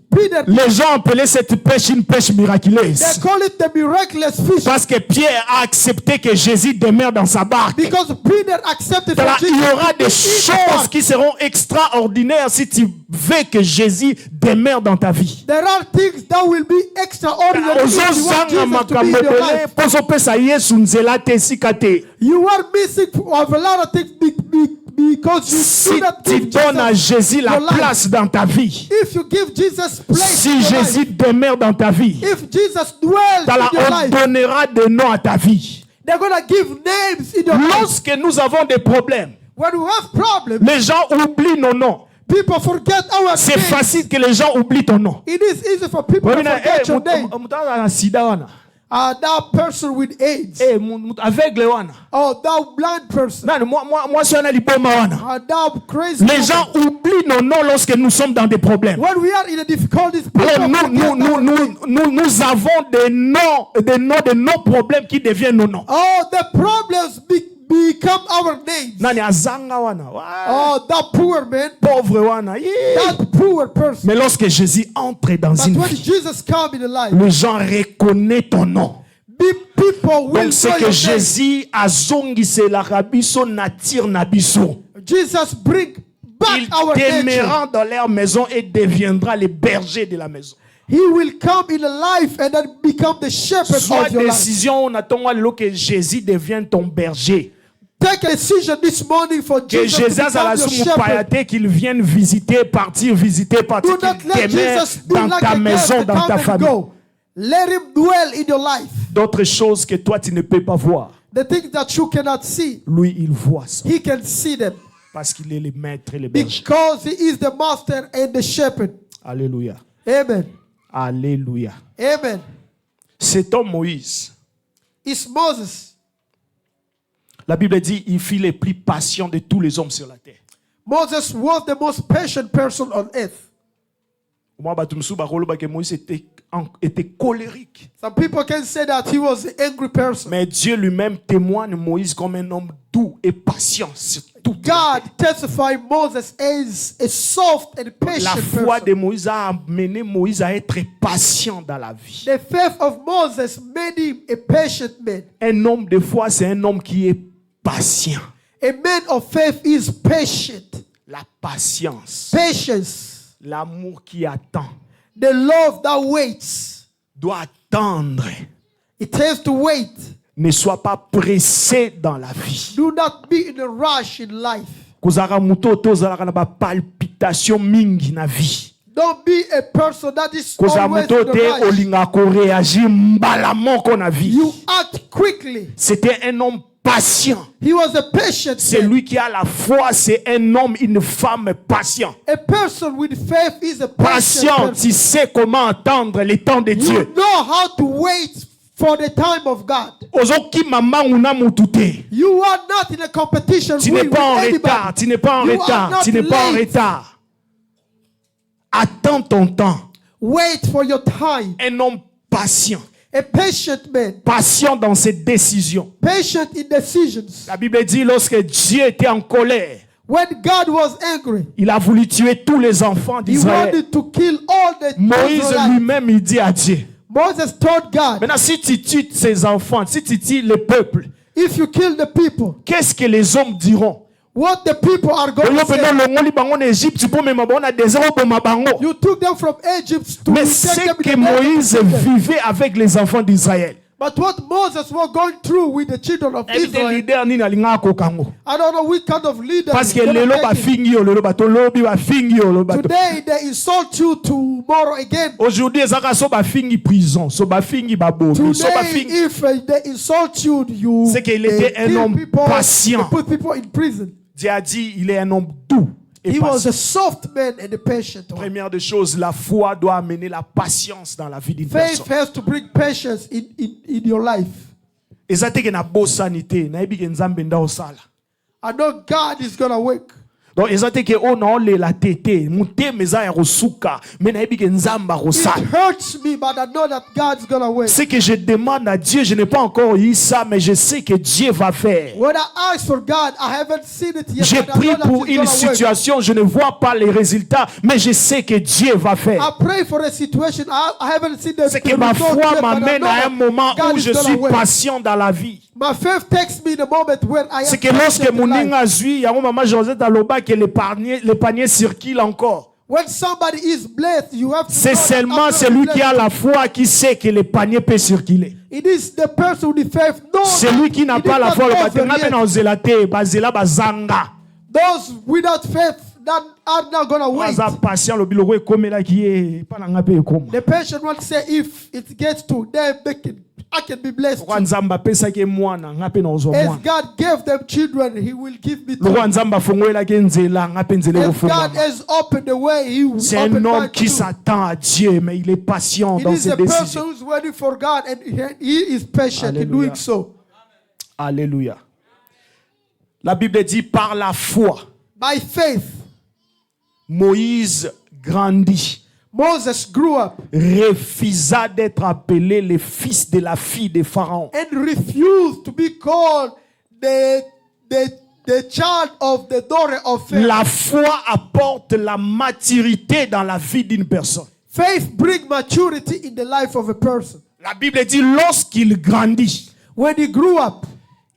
Peter did. les gens appelaient cette pêche une pêche miraculeuse. They call it the miraculous fish. Parce que Pierre a accepté que Jésus demeure dans sa barque. Because Peter accepted Voilà, from il Jesus y aura to des be in the choses bark. qui seront extraordinaires si tu veux que Jésus demeure dans ta vie. There are things that will be extraordinary if you want Ozozanga Jesus to be makambo in your ebele life. mpo ozopesa Yesu nzela te esika te. You are missing of a lot of things because you Si do not tu give donnes à Jesus Jésus la your life. place dans ta vie, If you give Jesus place si in your Jésus life, demeure dans ta vie, if Jesus dwells in your on life, donnera des noms à ta vie. they're going to give names in your life. Lorsque nous avons des problèmes, When we have problems, les gens oublient nos noms. people forget our C'est names. facile que les gens oublient ton nom. It is easy for people to forget your name. That person with AIDS. Aveugle wana. Oh, that blind person. Nani, moi si on a liboma wana. That crazy Les woman. gens oublient nos noms lorsque nous sommes dans des problèmes. When we are in a difficulties, people Alors forget our name. nous avons de nos problèmes qui deviennent nos noms. Oh, the problems become our names. Nani azanga wana. Oh, that poor man, Pauvre wana. Yeah. that poor person. Mais lorsque Jésus entre dans But une when vie, Jesus come in the life, les gens reconnaissent ton nom. People will Donc c'est know que your name. Jésus a zongiselaka biso nature na biso. Jesus bring back Il our nature. demeurera dans leur maison et deviendra le berger de la maison. He will come in a life and then become the shepherd Soit of your life. décision, on attend que Jésus devienne ton berger. Take a decision this morning for Que Jesus to Jésus become a la your shepherd. soumoupayaté, qu'il vienne visiter, partir, Do qu'il not let demeure Jesus be dans like ta a maison, guest dans that ta come and famille. go. Let him dwell in your life. D'autres choses que toi tu ne peux pas voir. The things that you cannot see, Lui, il voit ça. he can see them Parce qu'il est le maître et le berger. because he is the master and the shepherd. Alléluia. Amen. Alléluia. Amen. Cet homme Moïse, It's Moses. la Bible dit, il fut le plus patient de tous les hommes sur la terre. Moses was the most patient person on earth. Moi, Batumsou, Barolo, Moïse était colérique. Some people can say that he was an angry person. Mais Dieu lui-même témoigne Moïse comme un homme doux et patient sur toute la God testified Moses as a soft and La patient foi person. de Moïse a amené Moïse à être patient dans la vie. The faith of Moses made him a patient man. Un homme de foi, c'est un homme qui est patient. A man of faith is patient. La patience, Patience. l'amour qui attend, The love that waits. doit attendre. It has to wait. Ne sois pas pressé dans la vie. Do not be in a rush in life. Kozara muto tozalaka na ba palpitation mingi na vie. Don't be a person that is Kozara always muto in te a rush. olinga ko réagir mbala moko na vie. You act quickly. C'était un homme patient. He was a patient C'est man. lui qui a la foi, c'est un homme, une femme patient. A person with faith is a patient Patient, person. tu sais comment attendre le temps de You Dieu. know how to wait for the time of God. Ozoki mama una mutute. You are not in a competition Tu with n'es pas en anybody. retard, tu n'es pas en You are retard, not tu n'es pas en late. retard. Attends ton temps. Wait for your time. Un homme patient. A patient man. Patient dans ses décisions. Patient in decisions. La Bible dit lorsque Dieu était en colère, When God was angry, il a voulu tuer tous les enfants he d'Israël. wanted to kill all the Moïse Israelites. lui-même, il dit à Dieu, Moses told God, maintenant si tu tues ces enfants, si tu tues le peuple, if you kill the people, qu'est-ce que les hommes diront? what the people are going to say. You took them from Egypt to Mais take c'est them que in the Moïse desert. vivait avec les enfants d'Israël. But what Moses was going through with the children of Israel, leader nini alingaka kokango. I don't know which kind of leader Parce is que gonna lelo take it. bafingi yo lelo bato lobi bafingi yo lelo bato. Today they insult you, tomorrow again. Aujourd'hui ezaka so bafingi prison, so bafingi babomi, so Today, bafingi. if they insult you, you C'est qu'il they était un kill homme people, patient. they put people in prison. Dieu a dit il est un homme doux et He was patient. a soft man and a patient one. Première des choses, la foi doit amener la patience dans la vie d'une Faith personne. has to bring patience in your life. Ezate ke na bosanité, na yebi ke nzambe nda osala. I know God is going to work. Donc ezate ke ona olela tete, muteme eza ya kosuka, mais na yebi ke nzamba It kosala. hurts me, but I know that God's going to work. Ce que je demande à Dieu, je n'ai pas encore eu ça, mais je sais que Dieu va faire. When I ask for God, I haven't seen it yet. J'ai but I prié know that pour He's une gonna work. situation, je ne vois pas les résultats, mais je sais que Dieu va faire. I pray for a situation. I haven't seen the C'est que ma result foi yet, but I m'amène know à un that moment God où is je gonna suis work. patient dans la vie. My faith takes me in the moment when I am C'est que lorsque patient in life. Mouninga zui, yango maman Josette aloba que le panier circule encore. When somebody is blessed, you have to C'est know that seulement after celui the qui a blessing, la foi qui sait que le panier peut circuler. it is the person with the faith. No, Celui qui n'a it pas is la not foi, le over batenga yet. pe na ozela te, bazela bazanga. Those without faith that are not going to wait. Aza patient, le biloko ekomela ki e, pa na nga pe ekoma. The patient one say, if it gets to them, I can be blessed. Lokwa nzamba apesaki mwana, nga pe na ozwa As mwana. God gave them children, He will give me Lokwa too. nzamba afungolelaki nzela, nga pe nzela If God ekofungwama. has opened the way, He will C'est un open homme mine qui too. s'attend à Dieu, mais il est patient It dans is ses a person décisions. who's waiting for God, and he is patient in Alléluia. doing so. Alléluia. La Bible dit par la foi, By faith, Moïse grandit, Moses grew up refusa d'être appelé le fils de la fille de Pharaon. and refused to be called the child of the daughter of Pharaoh. La foi apporte la maturité dans la vie d'une personne. Faith brings maturity in the life of a person. La Bible dit lorsqu'il grandit, when he grew up,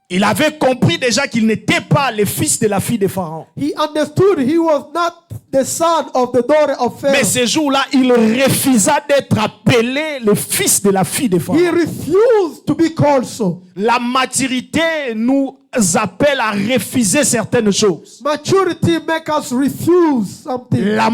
il avait compris déjà qu'il n'était pas le fils de la fille de Pharaon. he understood he was not the son of the daughter of Mais Pharaoh. ce jour-là, il refusa d'être appelé le fils de la fille de Pharaon. He refused to be called so. La maturité nous appelle à refuser certaines choses. Maturity makes us refuse something. La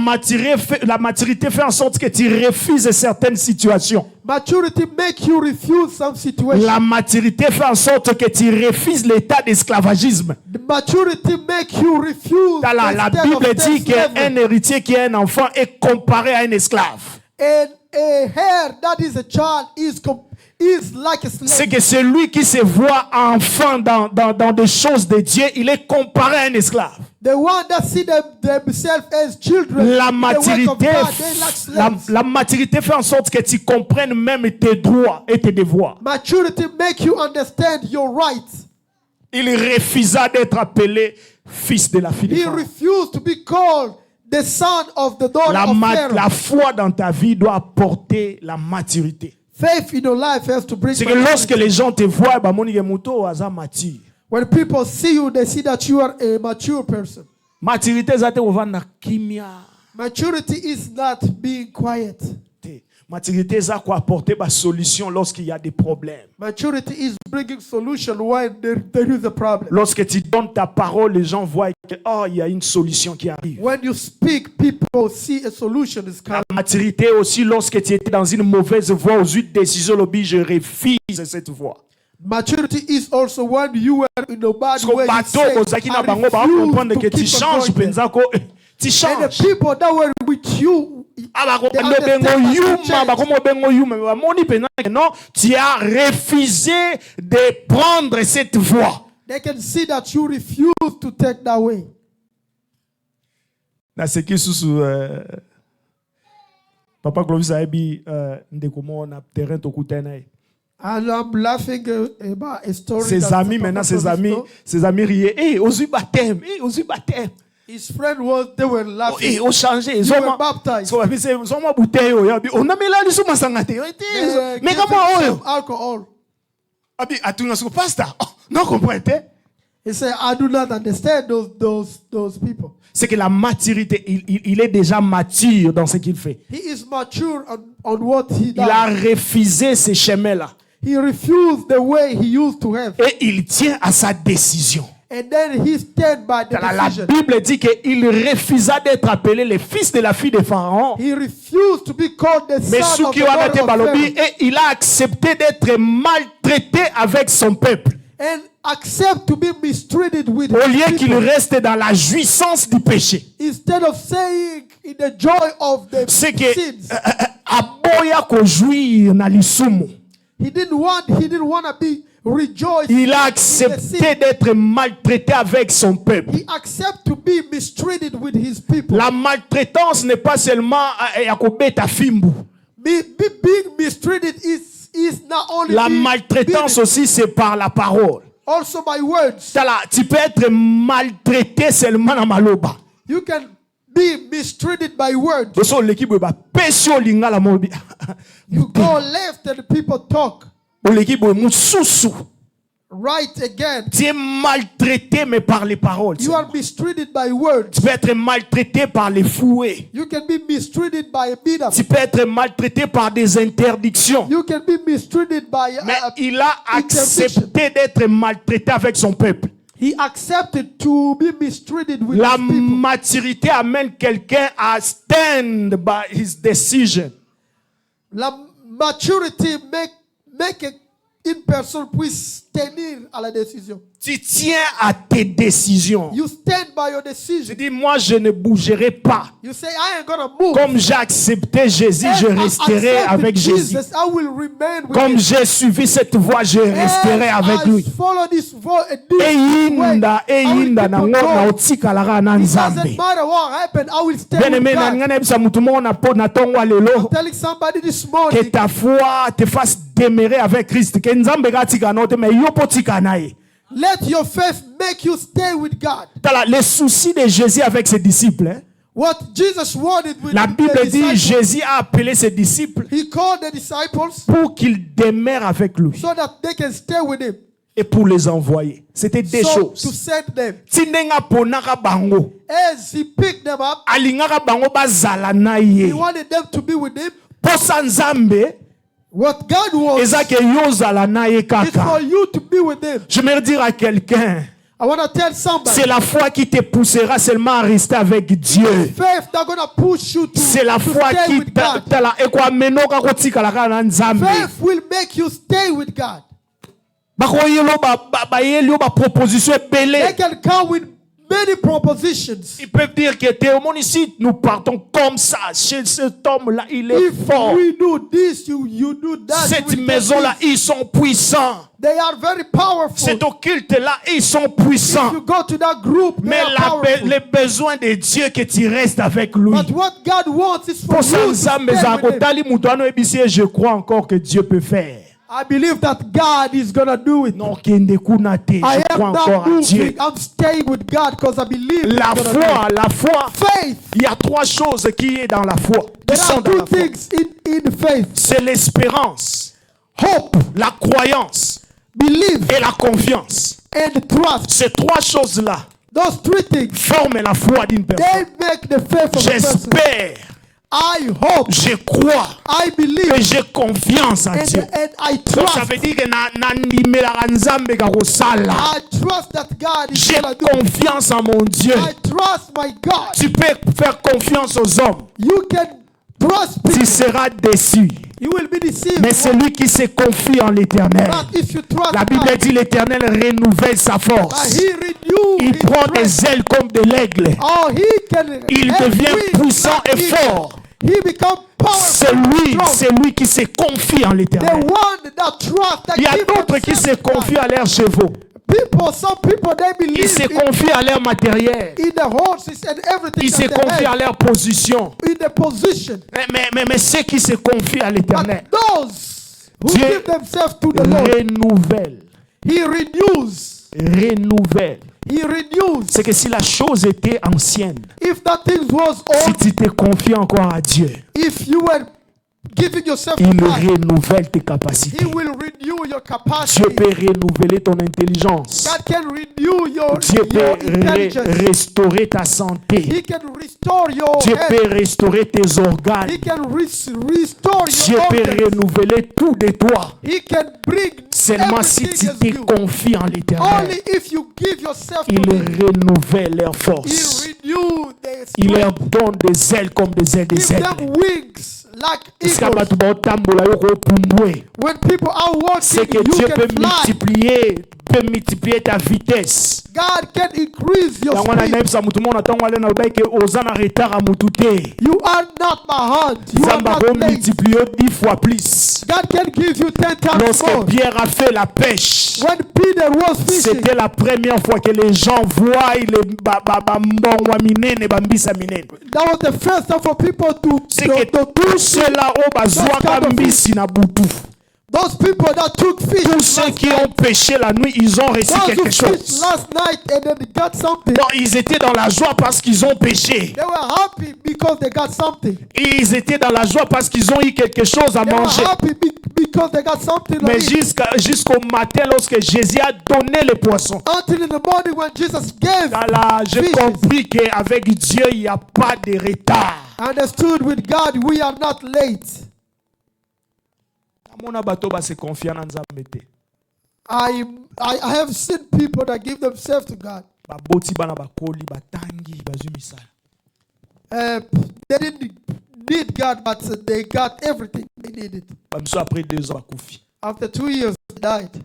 maturité fait en sorte que tu refuses certaines situations. Maturity makes you refuse some situations. La maturité fait en sorte que tu refuses l'état d'esclavagisme. The maturity makes you refuse La the state Bible of dit slavery. qu'un héritier qui est un enfant est comparé à un esclave. And a heir that is a child is like a slave. C'est que celui qui se voit enfant dans des choses de Dieu, il est comparé à un esclave. The one that see themselves as children. La in the work of maturité, God, they like slaves. la maturité fait en sorte que tu comprennes même tes droits et tes devoirs. Maturity make you understand your rights. Il refusa d'être appelé fils de la fille de He Pharaon. refused to be called the son of the daughter of Pharaoh. La foi dans ta vie doit apporter la maturité. Faith in your life has to bring C'est que maturity. lorsque les gens te voient, bah, mon muto aza mature. When people see you, they see that you are a mature person. Maturité zate ovanda kimia. Maturity is not being quiet. Maturité za quoi apporter ba solution lorsqu'il y a des problèmes. Maturity is bringing solution when there is a problem. Lorsque tu donnes ta parole, les gens voient que il y a une solution qui arrive. When you speak, people see a solution is coming. La maturité aussi lorsque tu étais dans une mauvaise voie, aux huit décisions, lobby, je refuse cette voie. Maturity is also when you were in a bad Parce que way. bateau, You ozaki say, na I bango ba comprendre que refuse tu to keep on changes going there. penzako, tu And the changes. people that were with you, they understand that you change. Non, tu as refusé de prendre cette voie. They can see that you refuse to take that way. Na ce qui sous Papa Clovis a dit ndeko mo na terrain to kutena. And I'm laughing about a story. Ses that amis Papa maintenant, Clovis ses amis riaient. Eh, osu baptême, osu baptême. His friend was, they were laughing. Eh, au changé, They were baptized. so abi se zoma bouteille yo, abi on a mela lisu masangate. They Mais gave comment themselves oyo? alcohol. Abi atuna so pastor. Non comprendre. He said, I do not understand those people. C'est que la maturité, il est déjà mature dans ce qu'il fait. He is mature on what he Il a does. refusé ces chemins-là. He refused the way he used to have. Et il tient à sa décision. And then he stand by the La decision. Bible dit qu'il refusa d'être appelé le fils de la fille de Pharaon. He refused to be called the Mais son of the Suki wana te daughter of balobi, Pharaoh. et il a accepté d'être maltraité avec son peuple. And accept to be mistreated with Au his lieu qu'il people. reste dans la jouissance du péché. Instead of saying in the joy of the C'est que sins. aboya ko jouir na lisumu. He didn't want to be rejoiced. Il a in the sin. accepté d'être maltraité avec son peuple. He accept to be mistreated with his people. La maltraitance n'est pas seulement ya kobeta fimbu. Being mistreated is not only La being maltraitance beaten, aussi, c'est par la parole. also by words. Tu peux être maltraité seulement dans maloba. You can be mistreated by words. So l'équipe va pesi olinga la mobi. You go left and people talk. L'équipe mususu. Right again. Tu es maltraité mais par les paroles. You are mistreated by words. Tu peux être maltraité par les fouets. You can be mistreated by a beat up. Tu peux être maltraité par des interdictions. You can be mistreated by Mais il a accepté d'être maltraité avec son peuple. He accepted to be mistreated with La his people. maturité amène quelqu'un à stand by his decision. La maturity make une personne puisse tenir à la décision. Tu tiens à tes décisions. You stand by your Je decision. dis, moi, je ne bougerai pas. You say, I ain't gonna move. Comme j'ai accepté Jésus, je And I resterai accepted avec Jésus. Jesus, I will remain with Comme him. j'ai suivi cette voie, je resterai And avec I lui. follow this way. Eyinda I will keep na on ngo na going. otikalaka na It doesn't Nzambe. matter what happened, I will stand Bien with aimé, na God. nga na bisa mutu moko na tongo lelo Telling somebody this que morning, ta foi te fasse demeurer avec Christ. Que Nzambe ka tika na te mais yo po tika na ye. let your faith make you stay with God. Tala, les soucis de Jésus avec ses disciples. What Jesus wanted with La Bible the dit disciples, Jésus a appelé ses disciples he called the disciples pour qu'ils demeurent avec lui so that they can stay with him. et pour les envoyer. C'était des So to choses. send them. Tindenga ponaka bango. As he picked them up, Alingaka bango bazala na he ye. wanted them to be with him. Posa nzambe What God wants eza ke yo zala na ye is for kaka. you to be with him. Je vais dire à quelqu'un, I want to tell somebody, c'est la foi qui te poussera seulement à rester avec Dieu. faith not going to push you to, C'est la to foi stay qui with God. tala ekwamenoka kotikala kaka na nzambe. Faith will make you stay with God. Bakoyelo bayeli yo ba proposition They ebele. can come with many propositions. Ils peuvent dire que Théomon ici, nous partons comme ça. Chez cet homme-là, il est If fort. we do this, you do that. Cette we do maison-là, this. ils sont puissants. They are very powerful. Cet occulte-là, ils sont If puissants. you go to that group, they Mais are powerful. les besoins de Dieu que tu restes avec lui. But what God wants is for Pour you ça, to nzambe stay za with him. kotali mutu ano ebisi ye, je crois encore que Dieu peut faire. I believe that God is going to do it. Non, kende kuna te, I je crois am encore not à Dieu. moving. I'm staying with God because I believe La He's gonna do it. foi, Faith. il y a trois choses qui est dans la foi. Qui There sont are dans two la foi. things in faith. C'est l'espérance, Hope, la croyance belief, et la confiance. and trust. Ces trois choses-là Those three things, forment la foi d'une personne. they make the faith of a person. J'espère, I hope, je crois I believe, et j'ai confiance en Dieu. and I Donc ça trust. veut dire que na ndimelaka nzambe kakosala. I trust that God is J'ai going to do it. confiance en mon Dieu. I trust my God. Tu peux faire confiance aux hommes. You can trust people. Tu seras déçu. You will be deceived. Mais celui qui se confie en l'Éternel, But if you trust la Bible God, dit l'Éternel renouvelle sa force. he renew Il his prend strength. des ailes comme de l'aigle. Oh, he can Il have devient wings puissant like et eagle. fort. He become C'est powerful. lui, strong. c'est lui qui se confie en The l'Éternel. one that trust, that Il y a give d'autres qui se themselves to God. confient à leurs chevaux. Some people, they Ils believe se in confient à leur matériel. the horses and everything Ils se that they confient à have, leur position. in the position. Mais ceux qui se confient à l'Éternel But those who Dieu give themselves to the Lord, renouvelle. he renews. Renouvelle. He renews. C'est que si la chose était ancienne, If that thing was si old, tu te confies encore à Dieu, if you were giving yourself to il God, renouvelle tes he capacités. will renew your Dieu capacity. peut renouveler ton intelligence. God can renew Dieu peut your intelligence. restaurer ta santé. He can restore your Dieu health. peut restaurer tes organes. He can restore Dieu your peut organs. renouveler tout de toi. He can bring Seulement si everything tu as te you. confies en l'Éternel, Only if you give yourself to il him, renouvelle leur he force. renew their Il leur strength. donne des ailes comme des ailes des Give them aigles. wings like Esika eagles. bato baotambola yo kopumbwe. When people are C'est walking, que you Dieu can peut fly. multiplier ta vitesse. God can increase your Yango wana speed. nayebisa mutu mona ntango ale na lobai ke oza na retard ya mutu te. You are not behind. You are Nzambe not late. akomultiplier 10 fois plus. God can give you 10 times Lorsque more. Pierre a fait la pêche, When Peter was fishing, c'était la première fois que les gens voient les mbongwa minene bambisa minene. that was the first time for people C'est que tous ceux-là au bazwaka mbisi na butu. those people that took fish Tous ceux last qui night, ont pêché la nuit, ils ont reçu those who quelque fished chose. last night and then they got something. Non, ils étaient dans la joie parce qu'ils ont pêché. They were happy because they got something. Ils étaient dans la joie parce qu'ils ont eu quelque chose à They were manger. happy because they got something to Mais eat. jusqu'au matin, lorsque Jésus a donné les poissons, Until in the morning when Jesus gave, là, j'ai fishes. compris qu'avec Dieu, il n'y a pas de retard. understood with God, we are not late. Amona bato ba se confia na Nzambe te. I have seen people that give themselves to God. Baboti bana bakoli batangi bazwi misala. They didn't need God, but they got everything they needed. Bamiso après 2 ans bakufi. After 2 years, they died.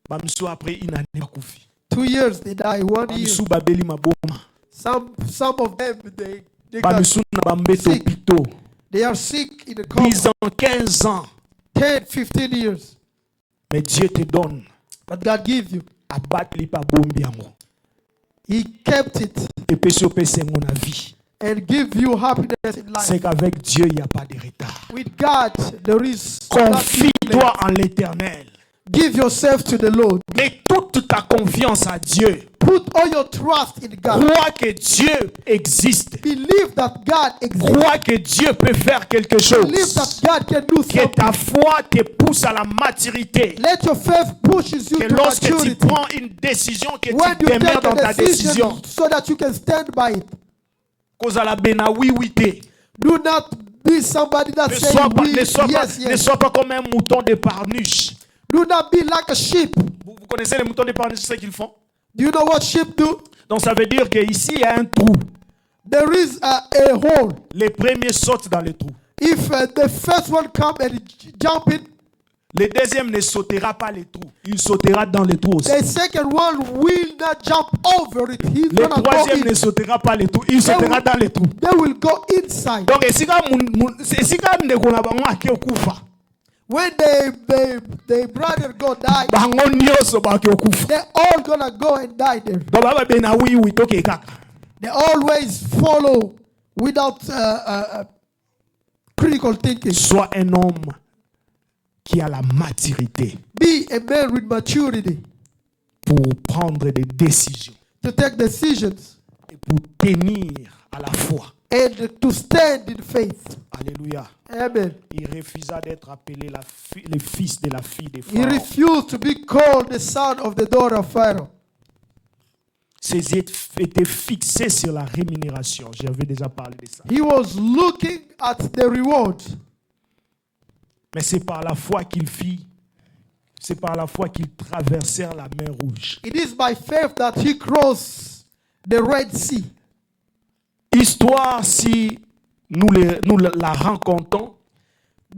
Bamiso après une année bakufi. 2 years, they died. 1 year. Bamiso babeli maboma. Some of them, they got, Bamiso na bambeto sick. pito. they are sick in the coma. 10 ans, 15 ans. 10, 15 years. Mais Dieu te donne. But God gives you. Abattre li pa bombi yango. He kept it Et puis sur PC mon avis. and give you happiness in life. C'est qu'avec Dieu, il n'y a pas de retard. With God, there is not delay. Confie-toi en l'Éternel. Give yourself to the Lord. Mets toute ta confiance à Dieu. Put all your trust in God. Crois que Dieu existe. Believe that God exists. Crois que Dieu peut faire quelque Believe chose. that God can do Que something. ta foi te pousse à la maturité. Let your faith pushes you Que to lorsque tu maturity. prends une décision, que When tu you demeures take dans ta a decision décision. so that you can stand by it. Cause à la bena oui oui te. Do not be somebody that Ne says sois pas, we, yes, ne yes. sois pas comme un mouton de parnuche. Do not be like a sheep. Vous connaissez les moutons de parnuche, c'est ce qu'ils font? Do you know what sheep do? Donc ça veut dire qu'ici, il y a un trou. There is a hole. Les premiers sautent dans le trou. If the first one come and jump in, Le deuxième ne sautera pas le trou. Il sautera dans le trou aussi. the second one will not jump over it. He's Le gonna go troisième ne in. sautera pas le trou. Il sautera dans le trou. They will go inside. Donc, esika ndeko na bango ake okufa. When they brother go die, Bango nyonso bake okufa. they all gonna go and die there. Donc baba bena oui oui toke kaka. They always follow without critical thinking. Sois un homme qui a la maturité Be a man with maturity pour prendre des décisions to take decisions et pour tenir à la foi. and to stand in faith. Alléluia. Amen. Il refusa d'être appelé le fils de la fille de He Pharaon. refused to be called the son of the daughter of Pharaoh. Ses yeux étaient fixés sur la rémunération. J'avais déjà parlé de ça. He was looking at the reward. Mais c'est par la foi qu'il fit. C'est par la foi qu'ils traversèrent la mer Rouge. It is by faith that he crossed the Red Sea. Histoire, si nous la rencontrons,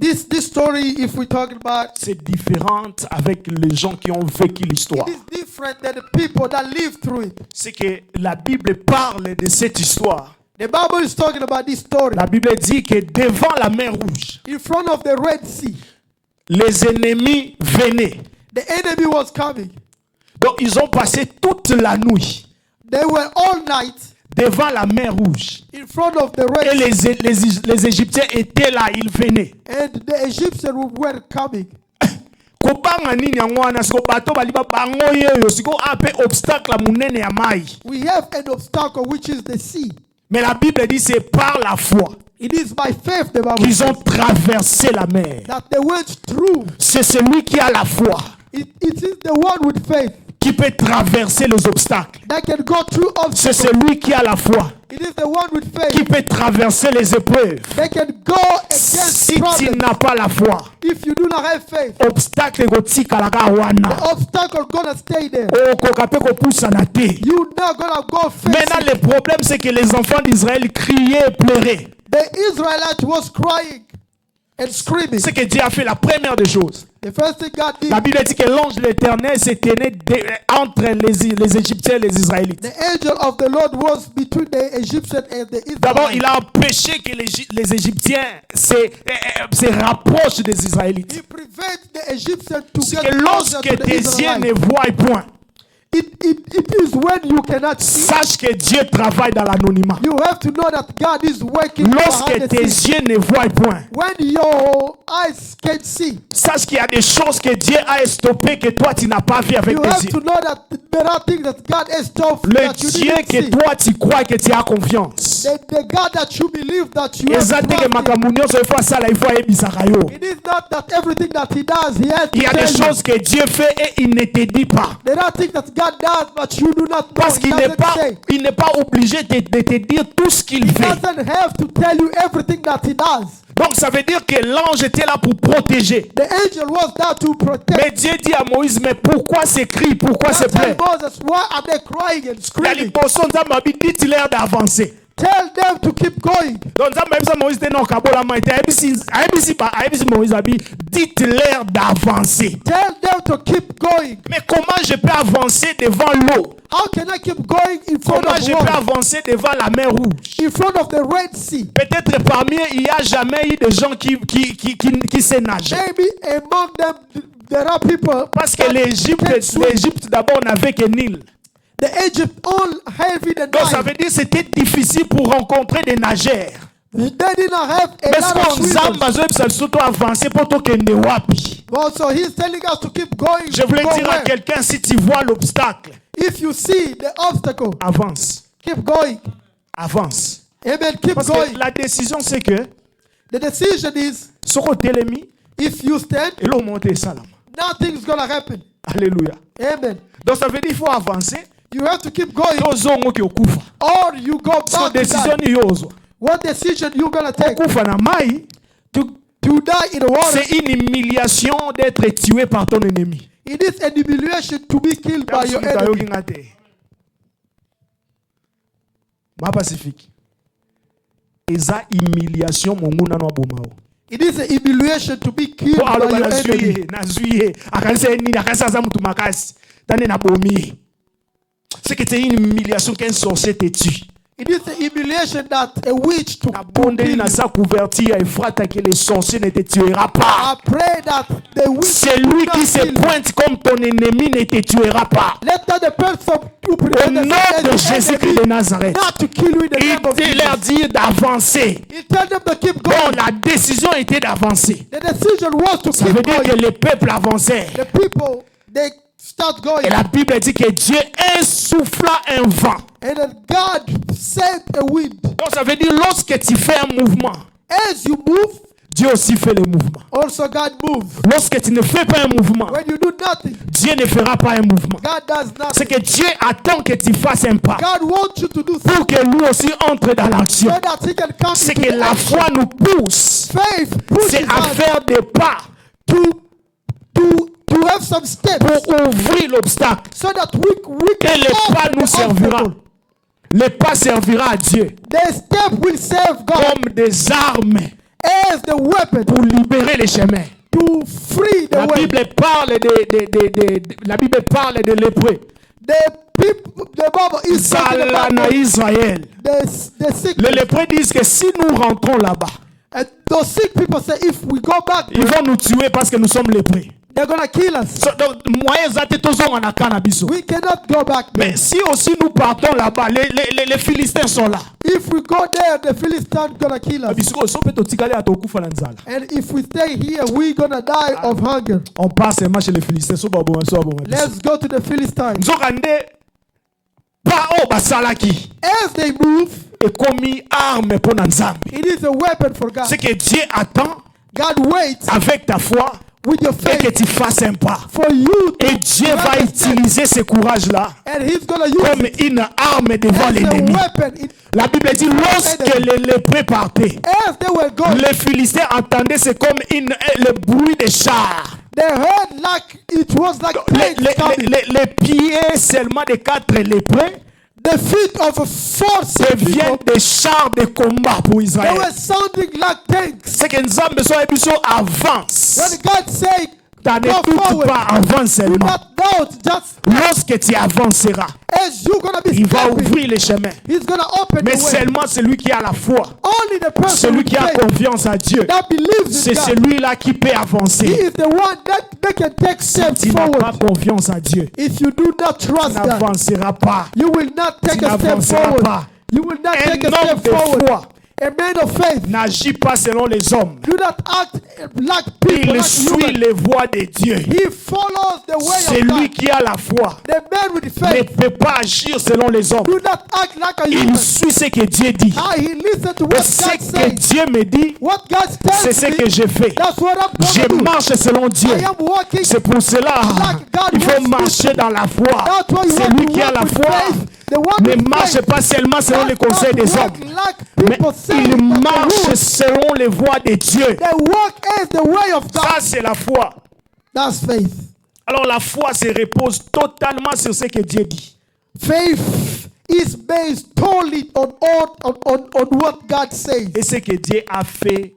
This story, if we're talking about, c'est différente avec les gens qui ont vécu l'histoire. it is different than the people that lived through it. C'est que la Bible parle de cette histoire. The Bible is talking about this story. La Bible dit que devant la mer Rouge, In front of the Red Sea, les ennemis venaient. the enemy was coming. Donc ils ont passé toute la nuit They were all night devant la mer Rouge. in front of the Et Red Sea. les Égyptiens étaient là, ils venaient. And the Egyptians were coming. Kobanga nini yango wana siko bato baliba bango yeyo siko ape obstacle munene ya mai. We have an obstacle, which is the sea. Mais la Bible dit c'est par la foi It is by faith, the Bible qu'ils ont says, traversé la mer. that they went through. C'est celui qui a la foi It is the one with faith qui peut traverser les obstacles. that can go through C'est obstacles. celui qui a la foi It is the one with qui faith peut traverser les épreuves. that can go against Si tu problems. n'as pas la foi, If you do not have faith, obstacle kotikalaka wana. the obstacle gonna stay there. Okoka pe kopusana te. You're not gonna go face Maintenant, it. le problème, c'est que les enfants d'Israël criaient et pleuraient. The Israelites was crying and screaming. C'est que Dieu a fait la première des choses. The first thing God did, La Bible dit que l'ange de l'Éternel se tenait entre les Égyptiens et les Israélites. the angel of the Lord was between the Egyptians and the D'abord, il Israelites. a empêché que les Égyptiens se rapprochent des Israélites. He prevents the Egyptians to C'est get que closer lorsque to the tes yeux ne Israelites. voient point, It is when you cannot see. sache que Dieu travaille dans l'anonymat. You have to know that God is working Lorsque behind the tes scenes. yeux ne voient point, When your eyes can see, sache qu'il y a des choses que Dieu a stoppées que toi tu n'as pas vu avec you tes have yeux. to know that there are things that God has told Le that you Dieu didn't que see. toi tu crois que tu as confiance. The God that you believe that you have Eza te que trust in. makambo nyonso il faut asala, il faut ayebisaka yo. It is not that everything that he does, he has to Il y a des tell you. choses que Dieu fait et il ne te dit pas. There are things that God does, but you do not know. Parce He qu'il n'est doesn't pas, say. il n'est pas obligé de te dire tout ce qu'il He fait. doesn't have to tell you everything that he does. Donc ça veut dire que l'ange était là pour protéger. The angel was there to protect. Mais Dieu dit à Moïse, mais pourquoi ces cris, pourquoi ces God tell pleurs? Moses, why are they crying and Il y a screaming? les poissons, dites-leur d'avancer. Tell them to keep going. Donc ça même ça Moïse était non kabola ma était ayebisi Moïse abi dites-leur d'avancer. Tell them to keep going. Mais comment je peux avancer devant l'eau? How can I keep going in front Comment of je peux water? avancer devant la mer Rouge? In front of the Red Sea. Peut-être parmi eux, il n'y a jamais eu de gens qui sait nager. Maybe among them there are people. Parce que that l'Égypte can swim. d'abord n'avait que Nil. The Egypt all heavy the Donc ça Nile. veut dire que c'était difficile pour rencontrer des nageurs. They did not have a Mais lot ce of qu'on swimmers. zamba zo bisa surtout avancer pour to kende wapi. Also, he's telling us to keep going. Je voulais Go dire à where? quelqu'un, si tu vois l'obstacle, If you see the obstacle, avance. keep going. Avance. Amen. Keep Parce going. que la décision, c'est que, The decision is, ce côté l'ennemi, if you stand, et l'on monte salam. nothing's gonna happen. Alléluia. Amen. Donc ça veut dire qu'il faut avancer. You have to keep going, Tozongo ki okufa. or you go So back to décision die. ni yozo. What decision you gonna take? Okufa na mai, To die in the water. c'est une humiliation d'être tué par ton ennemi. It is an humiliation to be killed by your enemy. Ma pacifique. Eza humiliation monguna no abomao. It is a humiliation to be killed Po by aloba your na enemy. zuye, na zuye. Akanse ni akanse za mutu makasi. Tane na bomi. C'est que c'est une humiliation qu'un sorcier te tue. It is a humiliation that a witch to Na bonde kill na you. sa couverture et frata que les sorciers ne te tuera pas. I pray that the witch Celui will qui not se kill you. pointe comme ton ennemi ne te tuera pas. Let not the person who Au pretend nom de Jésus-Christ de Nazareth, not to kill you in the il name of te leur Jesus. dit d'avancer. He tell them to keep Bon, going. la décision était d'avancer. The decision was to Ça veut keep dire que going. le peuple avançait. The people, they start going. Et la Bible dit que Dieu insuffla un vent. And then God sent a wind. Donc ça veut dire lorsque tu fais un mouvement, As you move, Dieu aussi fait le mouvement. also God move. Lorsque tu ne fais pas un mouvement, When you do nothing, Dieu ne fera pas un mouvement. God does C'est nothing. que Dieu attend que tu fasses un pas God wants you to do pour something que lui aussi entre dans l'action. so that He can come C'est into que the la action. foi nous pousse. Faith pushes C'est à us faire des pas to have some steps pour ouvrir l'obstacle. so that we Et can le pas open nous the servira. obstacle. Le pas servira à Dieu The step will serve God comme des armes as the weapon pour libérer les chemins. to free the La way. Bible parle la Bible parle de lépreux. The Bible is talking Zala about na Israël. the sick. Les lépreux disent que si nous rentrons là-bas, And those sick people say, if we go back, ils vont nous tuer parce que nous sommes lépreux. they're gonna kill us. So, donc, moyen zate tozonga na cannabis. We cannot go back. Mais si aussi nous partons là-bas, les Philistins sont là. If we go there, the Philistines gonna kill us. Bisiko, so peut totikale atokufa na nzala. And if we stay here, we're gonna die of hunger. On passe seulement chez les Philistins. So babo, so babo. Let's go to the Philistines. Nzokande pa o basalaki. As they move, Et commis arme pour Nzambe. it is a weapon for God. C'est que Dieu attend God waits avec ta foi with your et que faith tu fasses un pas. for you to Et Dieu va grab a step. utiliser ce courage-là And He's gonna use comme it une arme devant as a l'ennemi. weapon. La Bible dit lorsque les lépreux partaient, As they were going, les Philistins entendaient c'est comme le bruit des chars. they heard like it was like tanks coming. Les pieds seulement de 4 lépreux The feet of 4 sick deviennent people, des chars de combat pour they Israël. were sounding like tanks. C'est que Nzambe soit émission avance. When God said, T'en go écoutes forward, pas, avance do seulement. not doubt, just Lorsque tu avanceras, as you're gonna be il va stepping, ouvrir les chemins. He's gonna open Mais the way. seulement celui qui a la foi, Only the person celui with qui a faith confiance à Dieu, that believes in c'est God, celui-là qui peut He avancer. is the one that can take Si steps tu n'as pas forward. confiance à Dieu, If you do not tu trust God, n'avanceras pas. you will not take Tu a step n'avanceras forward. pas. You will not Un take a homme step de forward. foi A man of faith, n'agit pas selon les hommes. do not act like people, Il like suit human. les voies de Dieu. He follows the way C'est of lui God. qui a la foi. The man with Ne faith peut pas agir selon les hommes. do not act like a Il human. suit ce que Dieu dit. He listens to Et what ce God que says. Dieu me dit, What God c'est tells ce me, que je fais. that's what I'm Je going to do. marche selon Dieu. I am walking. C'est pour cela il faut marcher dans la foi. That's why you C'est want lui to qui a walk la with foi faith. The one ne with marche faith pas seulement selon les does conseils not des walk hommes, like mais people say il that they marche walk. selon les voies de Dieu. They walk as the way of God. Ça, c'est la foi. That's faith. Alors la foi se repose totalement sur ce que Dieu dit. Faith is based totally on what God says, Et ce que Dieu a fait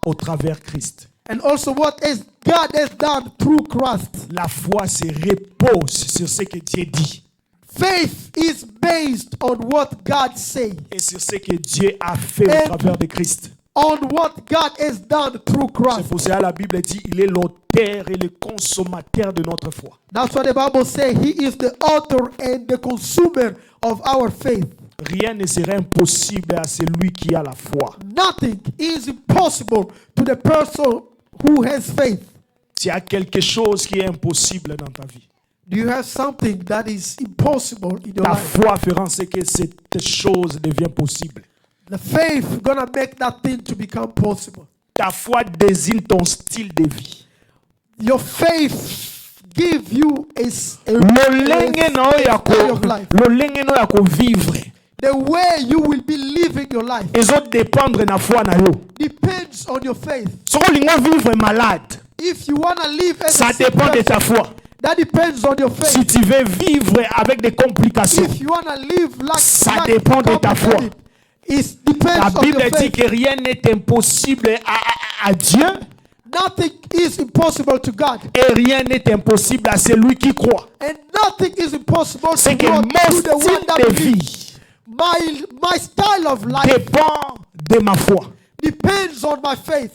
au travers Christ. and also what is God has done through Christ. La foi se repose sur ce que Dieu dit Faith is based on what God says, et sur ce que Dieu a fait Et- au travers de Christ. on what God has done through C'est Christ. pour cela la Bible dit il est l'auteur et le consommateur de notre foi. That's what the Bible says. He is the author and the consumer of our faith. Rien ne serait impossible à celui qui a la foi. Nothing is impossible to the person who has faith. S'il y a quelque chose qui est impossible dans ta vie, Do you have something that is impossible in your ta life? foi fera en sorte que cette chose devient possible. The faith gonna make that thing to become possible. Ta foi désigne ton style de vie. Your faith give you Lolenge no ya style of life. lolenge no ya vivre. The way you will be living your life Ezo dépendre na foi na yo. depends on your faith. So lingo vivre malade, If you wanna live as ça a sick dépend de ta person, foi. that depends on your Si faith. tu veux vivre avec des complications, If you wanna live like Ça dépend de ta foi. it la depends on Bible your dit faith. que rien n'est impossible à Dieu Nothing is impossible to God, et rien n'est impossible à celui qui croit. and nothing is impossible to C'est que God, mon to the one style that de believes. vie My style of life dépend de ma foi. depends on my faith.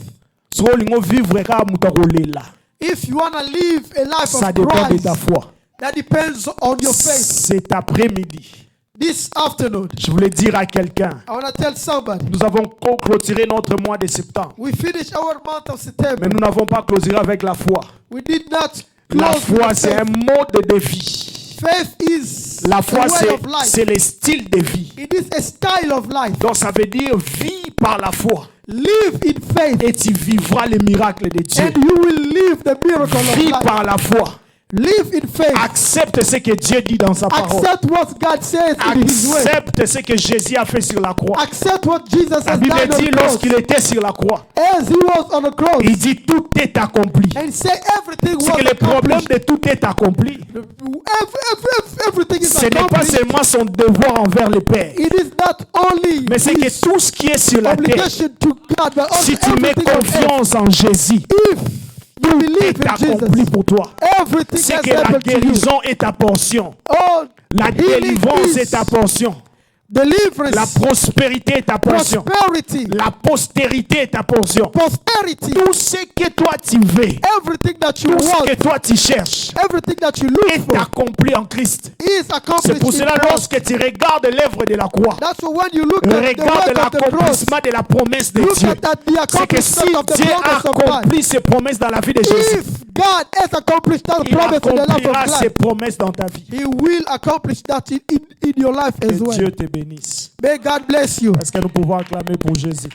So lingo vivre ka muta kolela, If you wanna live a life ça of dépend de ta Christ, foi. that depends on your faith. Cet après-midi, This afternoon, je voulais dire à quelqu'un, I wanna tell somebody, nous avons clôturé notre mois de septembre, we finished our month of mais September. nous n'avons pas clôturé avec la foi. We did not La close foi, with c'est un faith. mode de vie. Faith is La a foi, way of life. c'est le style de vie. It is a style of life. Donc, ça veut dire vis par la foi Live in faith, et tu vivras les miracles de Dieu. and you will live the miracle of Vis life. par la foi. Live in faith. Accepte ce que Dieu dit dans sa parole. Accept what God says in His way. Accepte ce que Jésus a fait sur la croix. Accept what Jesus La has Bible done on dit the cross. lorsqu'il était sur la croix, As He was on the cross, il dit tout est accompli. and say everything C'est was que le problème accomplished. de tout est accompli. Everything is Ce n'est pas accomplished. seulement son devoir envers le Père, It is not only mais c'est que His tout ce qui est sur la terre, obligation to God, but also si tu mets everything on earth. confiance en Jésus, If you believe est in accompli Jesus, pour toi. everything C'est has que la happened to you. guérison est ta portion. Oh, La healing délivrance is est ta portion. deliverance, La prospérité est ta portion. prosperity, La postérité est ta portion. prosperity, Tout ce que toi tu veux, everything that you tout ce want, que toi tu cherches, everything that you look est for accompli en Christ. is C'est accomplished pour in cela, Christ. lorsque tu regardes l'œuvre de la croix, That's why when you look at the regarde work of the cross, l'accomplissement de la promesse de look Dieu. at that, the C'est que si accomplishment of the Dieu a promise of God. accompli ses promesses dans la vie de Jésus, If God has accomplished that il promise in the life accomplira of ses life, promesses dans ta vie. He will accomplish that in your life Que as well. Dieu te bénisse. May God bless you. Est-ce que nous pouvons acclamer pour Jésus?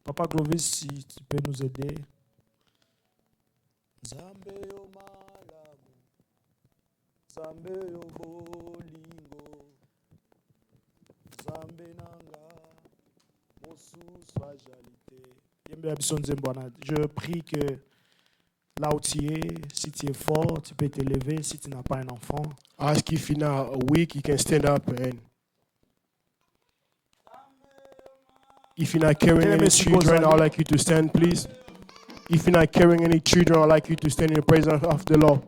Papa Clovis, si tu peux nous aider. Zambe yo malamu, Zambe yo bolingo, Zambe nanga, mosusu ajalite. Yembe biso nzembo wana. Je prie que là où tu es, si tu es fort, tu peux te lever. Si tu n'as pas un enfant, Ask if you're not weak, you can stand up, and if you're not carrying any children, I'd like you to stand, please. If you're not carrying any children, I'd like you to stand in the presence of the Lord.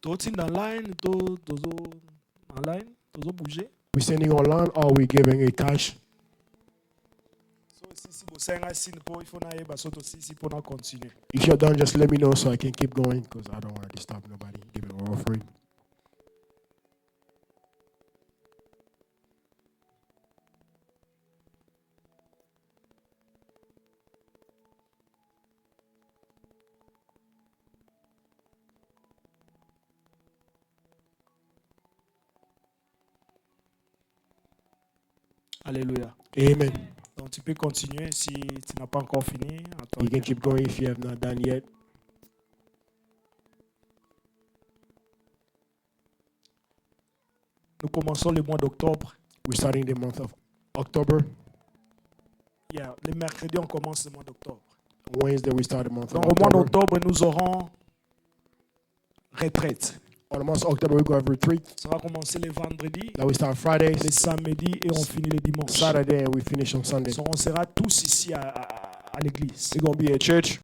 toi tu es dans line, toi en line, toi bouger. We're standing online, or we're giving a cash. So si vous savez si il faut n'aller bas surtout si pour nous continuer. If you're done, just let me know so I can keep going, because I don't want to disturb nobody giving an offering. Alléluia. Amen. Donc tu peux continuer si tu n'as pas encore fini. Attends. You can keep going if you have not done yet. Nous commençons le mois d'octobre. We're starting the month of October. Le mercredi, on commence le mois d'octobre. Wednesday, we start the month of Donc au mois October. d'octobre, nous aurons retraite. On the month of October, we go have retreat. Ça va commencer les vendredis, That we start Fridays, les samedis et on finit les dimanches. Saturday, and we finish on Sunday. On sera tous ici à l'église. We're going to be at church.